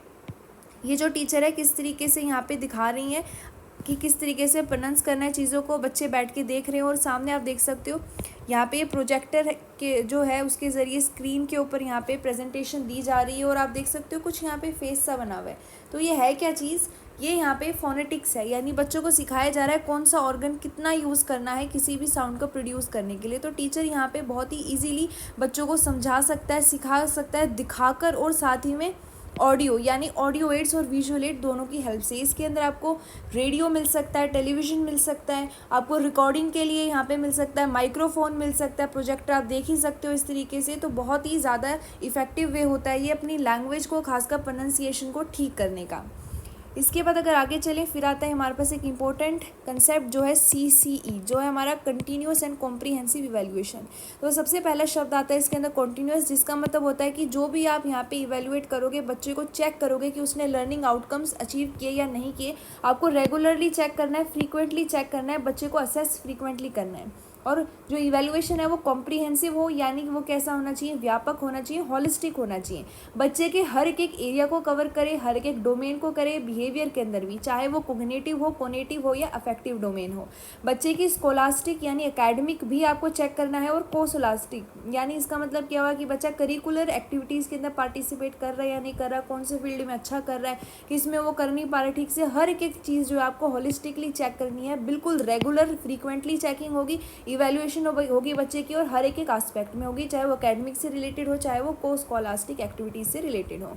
ये जो टीचर है किस तरीके से यहाँ पे दिखा रही हैं कि किस तरीके से प्रोनाउंस करना है चीज़ों को, बच्चे बैठ के देख रहे हैं। और सामने आप देख सकते हो यहाँ पे प्रोजेक्टर के जो है उसके ज़रिए स्क्रीन के ऊपर यहाँ पे प्रेजेंटेशन दी जा रही है, और आप देख सकते हो कुछ यहाँ पे फेस सा बना हुआ है। तो ये है क्या चीज़, ये यहाँ पे फोनेटिक्स है, यानी बच्चों को सिखाया जा रहा है कौन सा ऑर्गन कितना यूज़ करना है किसी भी साउंड को प्रोड्यूस करने के लिए। तो टीचर यहाँ पे बहुत ही इजीली बच्चों को समझा सकता है, सिखा सकता है दिखाकर, और साथ ही में ऑडियो यानी ऑडियो एड्स और विजुअल एड दोनों की हेल्प से। इसके अंदर आपको रेडियो मिल सकता है, टेलीविज़न मिल सकता है, आपको रिकॉर्डिंग के लिए यहाँ पे मिल सकता है, माइक्रोफोन मिल सकता है, प्रोजेक्टर आप देख ही सकते हो इस तरीके से। तो बहुत ही ज़्यादा इफ़ेक्टिव वे होता है ये अपनी लैंग्वेज को, खासकर प्रोनंसिएशन को ठीक करने का। इसके बाद अगर आगे चलें फिर आता है हमारे पास एक इम्पोर्टेंट कंसेप्ट जो है CCE, जो है हमारा कंटिन्यूस एंड कॉम्प्रीहेंसिव इवैल्यूएशन। तो सबसे पहला शब्द आता है इसके अंदर कॉन्टीन्यूस, जिसका मतलब होता है कि जो भी आप यहाँ पे इवैल्यूएट करोगे, बच्चे को चेक करोगे कि उसने लर्निंग आउटकम्स अचीव किए या नहीं किए, आपको रेगुलरली चेक करना है, फ्रीक्वेंटली चेक करना है, बच्चे को असेस फ्रीक्वेंटली करना है। और जो इवैल्यूएशन है वो कॉम्प्रीहेंसिव हो, यानी कि वो कैसा होना चाहिए, व्यापक होना चाहिए, हॉलिस्टिक होना चाहिए, बच्चे के हर एक एरिया को कवर करे, हर एक डोमेन को करे, बिहेवियर के अंदर भी, चाहे वो कोग्निटिव हो, कोनेटिव हो या अफेक्टिव डोमेन हो। बच्चे की स्कोलास्टिक यानी एकेडमिक भी आपको चेक करना है, और कोसोलास्टिक यानी इसका मतलब क्या हुआ कि बच्चा करिकुलर एक्टिविटीज़ के अंदर पार्टिसिपेट कर रहा है या नहीं कर रहा, कौन से फील्ड में अच्छा कर रहा है, किस में वो कर नहीं पा रहा ठीक से। हर एक चीज़ जो है आपको होलिस्टिकली चेक करनी है, बिल्कुल रेगुलर फ्रीक्वेंटली चेकिंग होगी, इवैल्यूएशन होगी बच्चे की, और हर एक एस्पेक्ट में होगी, चाहे वो एकेडमिक से रिलेटेड हो, चाहे वो को स्कॉलास्टिक एक्टिविटीज़ से रिलेटेड हो,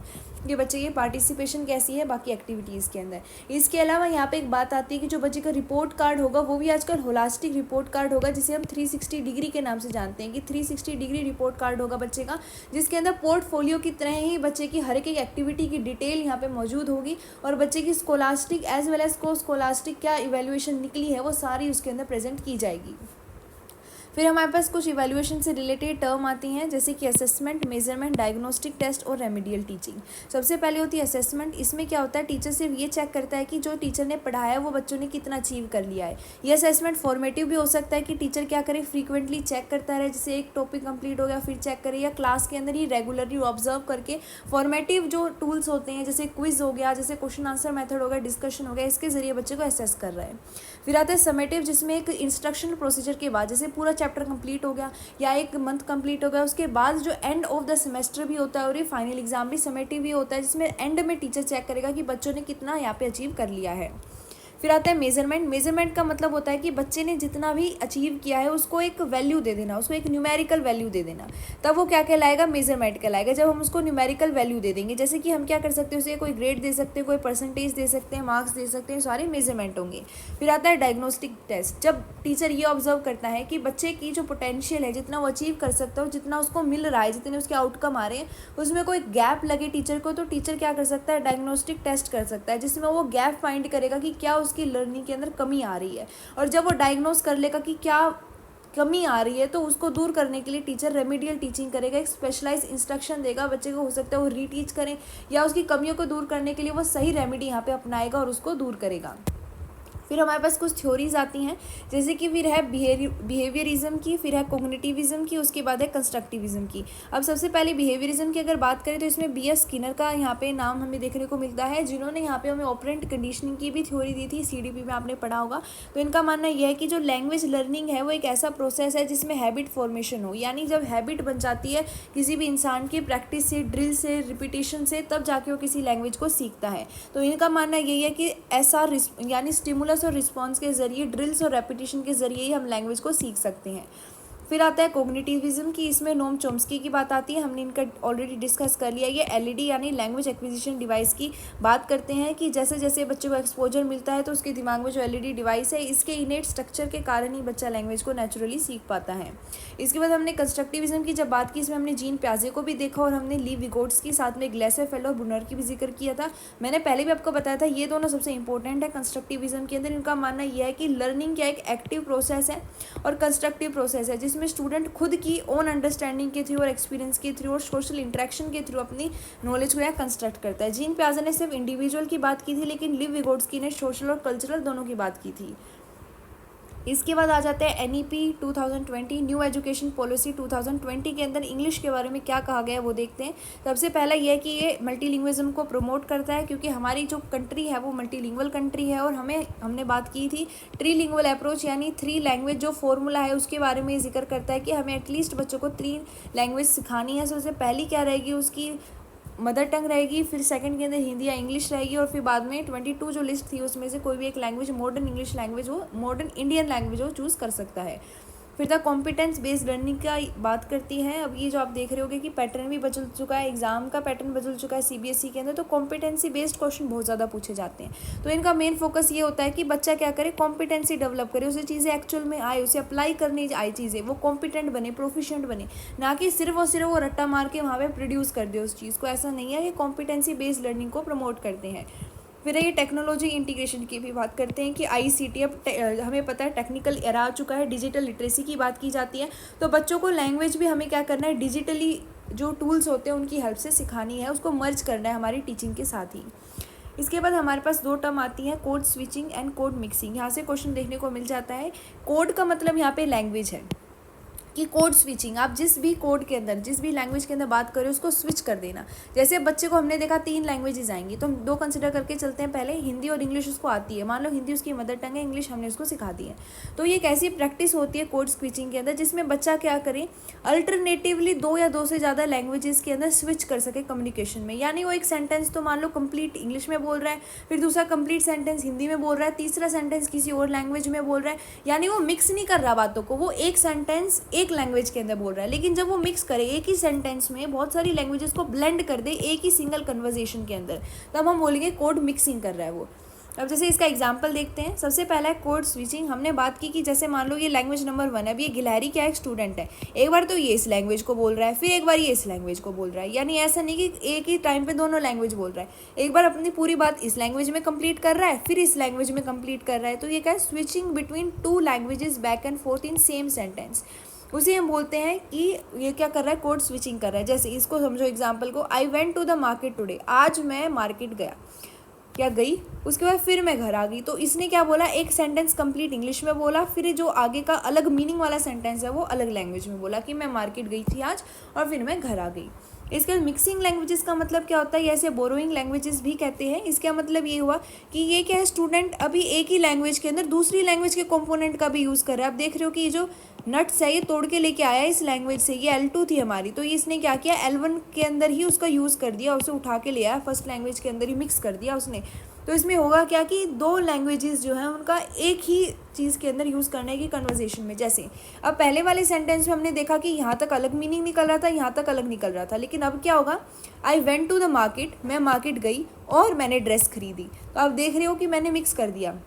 कि बच्चे की पार्टिसिपेशन कैसी है बाकी एक्टिविटीज़ के अंदर। इसके अलावा यहाँ पे एक बात आती है कि जो बच्चे का रिपोर्ट कार्ड होगा वो भी आजकल होलास्टिक रिपोर्ट कार्ड होगा, जिसे हम 360 डिग्री के नाम से जानते हैं, कि 360 डिग्री रिपोर्ट कार्ड होगा बच्चे का, जिसके अंदर पोर्टफोलियो की तरह ही बच्चे की हर एक एक्टिविटी की डिटेल यहाँ पे मौजूद होगी, और बच्चे की स्कॉलास्टिक एज वेल एज को स्कॉलास्टिक क्या इवैल्यूएशन निकली है वो सारी उसके अंदर प्रेजेंट की जाएगी। फिर हमारे पास कुछ इवैल्यूएशन से रिलेटेड टर्म आती हैं, जैसे कि असेसमेंट, मेजरमेंट, डायग्नोस्टिक टेस्ट और रेमेडियल टीचिंग। सबसे पहले होती है असेसमेंट। इसमें क्या होता है, टीचर सिर्फ ये चेक करता है कि जो टीचर ने पढ़ाया है वो बच्चों ने कितना अचीव कर लिया है। ये असेसमेंट फॉर्मेटिव भी हो सकता है कि टीचर क्या करे, फ्रीक्वेंटली चेक करता रहे, जैसे एक टॉपिक कंप्लीट हो गया फिर चेक करे, या क्लास के अंदर ही रेगुलरली ऑब्जर्व करके। फॉर्मेटिव जो टूल्स होते हैं जैसे क्विज हो गया, जैसे क्वेश्चन आंसर मेथड हो गया, डिस्कशन हो गया, इसके जरिए बच्चे को असेस कर रहा है। फिर आता है समेटिव, जिसमें एक इंस्ट्रक्शनल प्रोसीजर के बाद, जैसे पूरा चैप्टर कंप्लीट हो गया या एक मंथ कंप्लीट हो गया, उसके बाद जो एंड ऑफ द सेमेस्टर भी होता है और ये फाइनल एग्जाम भी समेटिव ही होता है, जिसमें एंड में टीचर चेक करेगा कि बच्चों ने कितना यहाँ पे अचीव कर लिया है। फिर आता है मेजरमेंट। मेजरमेंट का मतलब होता है कि बच्चे ने जितना भी अचीव किया है उसको एक वैल्यू दे देना, उसको एक न्यूमेरिकल वैल्यू दे देना, तब वो क्या कहलाएगा, मेजरमेंट कहलाएगा। जब हम उसको न्यूमेरिकल वैल्यू दे देंगे, जैसे कि हम क्या कर सकते हैं, उसे कोई ग्रेड दे सकते हैं, कोई परसेंटेज दे सकते हैं, मार्क्स दे सकते हैं, सारे मेजरमेंट होंगे। फिर आता है डायग्नोस्टिक टेस्ट। जब टीचर ये ऑब्जर्व करता है कि बच्चे की जो पोटेंशियल है, जितना वो अचीव कर सकता है, जितना उसको मिल रहा है, जितने उसके आउटकम आ रहे हैं, उसमें कोई गैप लगे टीचर को, तो टीचर क्या कर सकता है, डायग्नोस्टिक टेस्ट कर सकता है, जिसमें वो गैप फाइंड करेगा कि क्या उसकी लर्निंग के अंदर कमी आ रही है। और जब वो डायग्नोस कर लेगा कि क्या कमी आ रही है, तो उसको दूर करने के लिए टीचर रेमेडियल टीचिंग करेगा, एक स्पेशलाइज इंस्ट्रक्शन देगा बच्चे को, हो सकता है वो रीटीच करें, या उसकी कमियों को दूर करने के लिए वो सही रेमेडी यहाँ पे अपनाएगा और उसको दूर करेगा। फिर हमारे पास कुछ थ्योरीज आती हैं, जैसे कि फिर है बिहेवियरिज्म की, फिर है कोग्निटिविज्म की, उसके बाद है कंस्ट्रक्टिविज्म की। अब सबसे पहले बिहेवियरिज्म की अगर बात करें तो इसमें BS स्किनर का यहाँ पे नाम हमें देखने को मिलता है, जिन्होंने यहाँ पे हमें ऑपरेंट कंडीशनिंग की भी थ्योरी दी थी, CDP में आपने पढ़ा होगा। तो इनका मानना यह है कि जो लैंग्वेज लर्निंग है वो एक ऐसा प्रोसेस है जिसमें हैबिट फॉर्मेशन हो, यानी जब हैबिट बन जाती है किसी भी इंसान की प्रैक्टिस से, ड्रिल से, रिपीटेशन से, तब जाके वो किसी लैंग्वेज को सीखता है। तो इनका मानना यही है कि ऐसा यानी स्टिमुलस स्टिमुलस और रिस्पॉन्स के ज़रिए, ड्रिल्स और रेपिटेशन के ज़रिए ही हम लैंग्वेज को सीख सकते हैं। फिर आता है कोग्निटिविज्म की, इसमें नोम चॉम्स्की की बात आती है, हमने इनका ऑलरेडी डिस्कस कर लिया। ये एलईडी यानी लैंग्वेज एक्विजिशन डिवाइस की बात करते हैं कि जैसे जैसे बच्चे को एक्सपोजर मिलता है तो उसके दिमाग में जो एलईडी डिवाइस है, इसके इनेट स्ट्रक्चर के कारण ही बच्चा लैंग्वेज को नेचुरली सीख पाता है। इसके बाद हमने कंस्ट्रक्टिविज्म की जब बात की, इसमें हमने जीन प्याजे को भी देखा और हमने ली विगोट्स्की, साथ में ग्लेसरफेल्ड और ब्रुनर की भी जिक्र किया था। मैंने पहले भी आपको बताया था ये दोनों सबसे इंपॉर्टेंट है कंस्ट्रक्टिविज्म के अंदर। इनका मानना यह है कि लर्निंग क्या एक एक्टिव प्रोसेस है और कंस्ट्रक्टिव प्रोसेस है, जिसमें स्टूडेंट खुद की ओन अंडरस्टैंडिंग के थ्रू और एक्सपीरियंस के थ्रू और सोशल इंटरेक्शन के थ्रू अपनी नॉलेज को यहाँ कंस्ट्रक्ट करता है। जीन प्याजे ने सिर्फ इंडिविजुअल की बात की थी, लेकिन लिव विगोट्स्की ने सोशल और कल्चरल दोनों की बात की थी। इसके बाद आ जाते हैं NEP 2020, न्यू एजुकेशन पॉलिसी 2020 के अंदर इंग्लिश के बारे में क्या कहा गया है वो देखते हैं। सबसे पहला ये है कि ये मल्टीलिंग्विज्म को प्रमोट करता है, क्योंकि हमारी जो कंट्री है वो मल्टीलिंग्वल कंट्री है और हमने बात की थी ट्रीलिंग्वल अप्रोच यानी 3 लैंग्वेज जो फॉर्मूला है उसके बारे में जिक्र करता है कि हमें एटलीस्ट बच्चों को 3 लैंग्वेज सिखानी है। सबसे पहली क्या रहेगी, उसकी मदर टंग रहेगी, फिर सेकंड के अंदर हिंदी या इंग्लिश रहेगी और फिर बाद में 22 जो लिस्ट थी उसमें से कोई भी एक लैंग्वेज, मॉडर्न इंग्लिश लैंग्वेज हो, मॉडर्न इंडियन लैंग्वेज हो, चूज़ कर सकता है। फिर द कॉम्पिटेंस बेस्ड लर्निंग का बात करती है। अब ये जो आप देख रहे होगे कि पैटर्न भी बदल चुका है, एग्जाम का पैटर्न बदल चुका है CBSE के अंदर, तो कॉम्पिटेंसी बेस्ड क्वेश्चन बहुत ज़्यादा पूछे जाते हैं। तो इनका मेन फोकस ये होता है कि बच्चा क्या करे, कॉम्पिटेंसी डेवलप करे, उसे चीज़ें एक्चुअल में आए, उसे अप्लाई करने आई चीज़ें, वो कॉम्पिटेंट बने, प्रोफिशिएंट बने, ना कि सिर्फ और सिर्फ वो रट्टा मार के वहाँ पर प्रोड्यूस कर दे उस चीज़ को। ऐसा नहीं है, ये कॉम्पिटेंसी बेस्ड लर्निंग को प्रमोट करते हैं। फिर ये टेक्नोलॉजी इंटीग्रेशन की भी बात करते हैं कि ICT अब हमें पता है टेक्निकल एरा आ चुका है, डिजिटल लिटरेसी की बात की जाती है, तो बच्चों को लैंग्वेज भी हमें क्या करना है, डिजिटली जो टूल्स होते हैं उनकी हेल्प से सिखानी है, उसको मर्ज करना है हमारी टीचिंग के साथ ही। इसके बाद हमारे पास 2 टर्म आती हैं, code switching and code mixing. यहाँ से क्वेश्चन देखने को मिल जाता है। कोड का मतलब यहाँ पे लैंग्वेज है कि कोड स्विचिंग, आप जिस भी कोड के अंदर, जिस भी लैंग्वेज के अंदर बात करें उसको स्विच कर देना। जैसे बच्चे को हमने देखा 3 लैंग्वेजेस आएंगी, तो हम 2 कंसिडर करके चलते हैं। पहले हिंदी और इंग्लिश उसको आती है, मान लो हिंदी उसकी मदर टंग है, इंग्लिश हमने उसको सिखा दी है। तो ये एक ऐसी प्रैक्टिस होती है कोड स्विचिंग के अंदर जिसमें बच्चा क्या करे, अल्टरनेटिवली 2 या 2 से ज़्यादा लैंग्वेजेस के अंदर स्विच कर सके कम्युनिकेशन में। यानी वो एक सेंटेंस तो मान लो कंप्लीट इंग्लिश में बोल रहा है, फिर दूसरा कंप्लीट सेंटेंस हिंदी में बोल रहा है, तीसरा सेंटेंस किसी और लैंग्वेज में बोल रहा है, यानी वो मिक्स नहीं कर रहा बातों को, वो एक सेंटेंस एक लैंग्वेज के अंदर बोल रहा है। लेकिन जब वो मिक्स करे, एक ही सेंटेंस में बहुत सारी लैंग्वेजेस को ब्लेंड कर दे एक ही सिंगल कन्वर्सेशन के अंदर, तब हम बोलेंगे कोड मिक्सिंग कर रहा है वो। अब जैसे इसका एग्जांपल देखते हैं। सबसे पहला है कोड स्विचिंग। हमने बात की कि जैसे मान लो ये लैंग्वेज नंबर 1 है, अब ये गिलहरी क्या एक स्टूडेंट है, एक बार तो ये इस लैंग्वेज को बोल रहा है, फिर एक बार ये इस लैंग्वेज को बोल रहा है, यानी ऐसा नहीं कि एक ही टाइम पे दोनों लैंग्वेज बोल रहा है, एक बार अपनी पूरी बात इस लैंग्वेज में कंप्लीट कर रहा है, फिर इस लैंग्वेज में कंप्लीट कर रहा है। तो ये क्या है, switching between 2 languages back and fourth in same sentence, उसे हम बोलते हैं कि ये क्या कर रहा है, कोड स्विचिंग कर रहा है। जैसे इसको समझो एग्जांपल को, I went to the market today, आज मैं मार्केट गया या गई, उसके बाद फिर मैं घर आ गई। तो इसने क्या बोला, एक सेंटेंस कंप्लीट इंग्लिश में बोला, फिर जो आगे का अलग मीनिंग वाला सेंटेंस है वो अलग लैंग्वेज में बोला कि मैं मार्केट गई थी आज और फिर मैं घर आ गई। इसके बाद मिक्सिंग लैंग्वेजेस का मतलब क्या होता है, ऐसे बोरोइंग लैंग्वेजेस भी कहते हैं। इसका मतलब ये हुआ कि ये क्या है, स्टूडेंट अभी एक ही लैंग्वेज के अंदर दूसरी लैंग्वेज के कंपोनेंट का भी यूज़ कर रहा है। आप देख रहे हो कि ये जो नट्स है ये तोड़ के लेके आया इस लैंग्वेज से, ये L2 थी हमारी, तो इसने क्या किया, L1 के अंदर ही उसका यूज़ कर दिया, उसे उठा के ले आया, फर्स्ट लैंग्वेज के अंदर ही मिक्स कर दिया उसने। तो इसमें होगा क्या कि 2 लैंग्वेजेस जो हैं उनका एक ही चीज़ के अंदर यूज़ करने की कन्वर्सेशन में। जैसे अब पहले वाले सेंटेंस में हमने देखा कि यहाँ तक अलग मीनिंग निकल रहा था, यहाँ तक अलग निकल रहा था, लेकिन अब क्या होगा, I went to the market, मैं मार्केट गई और मैंने ड्रेस खरीदी। तो आप देख रहे हो कि मैंने मिक्स कर दिया,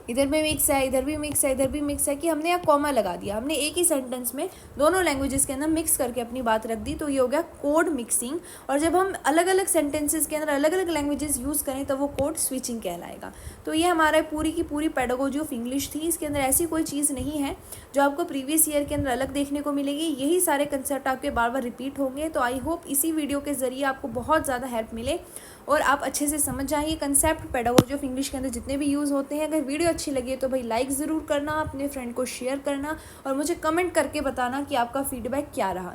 इधर भी मिक्स है, इधर भी मिक्स है, इधर भी मिक्स है, कि हमने यहाँ कॉमा लगा दिया, हमने एक ही सेंटेंस में दोनों लैंग्वेजेस के अंदर मिक्स करके अपनी बात रख दी। तो ये हो गया कोड मिक्सिंग। और जब हम अलग अलग सेंटेंसेस के अंदर अलग अलग लैंग्वेजेस यूज़ करें तो वो कोड स्विचिंग कहलाएगा। तो ये हमारा पूरी की पूरी पेडागोजी ऑफ इंग्लिश थी। इसके अंदर ऐसी कोई चीज़ नहीं है जो आपको प्रीवियस ईयर के अंदर अलग देखने को मिलेगी, यही सारे कंसेप्ट आपके बार बार रिपीट होंगे। तो आई होप इसी वीडियो के ज़रिए आपको बहुत ज़्यादा हेल्प मिले और आप अच्छे से समझ जाएं ये कंसेप्ट पेडागोजी ऑफ इंग्लिश के अंदर जितने भी यूज़ होते हैं। अगर वीडियो अच्छी लगी तो भाई लाइक ज़रूर करना, अपने फ्रेंड को शेयर करना और मुझे कमेंट करके बताना कि आपका फीडबैक क्या रहा।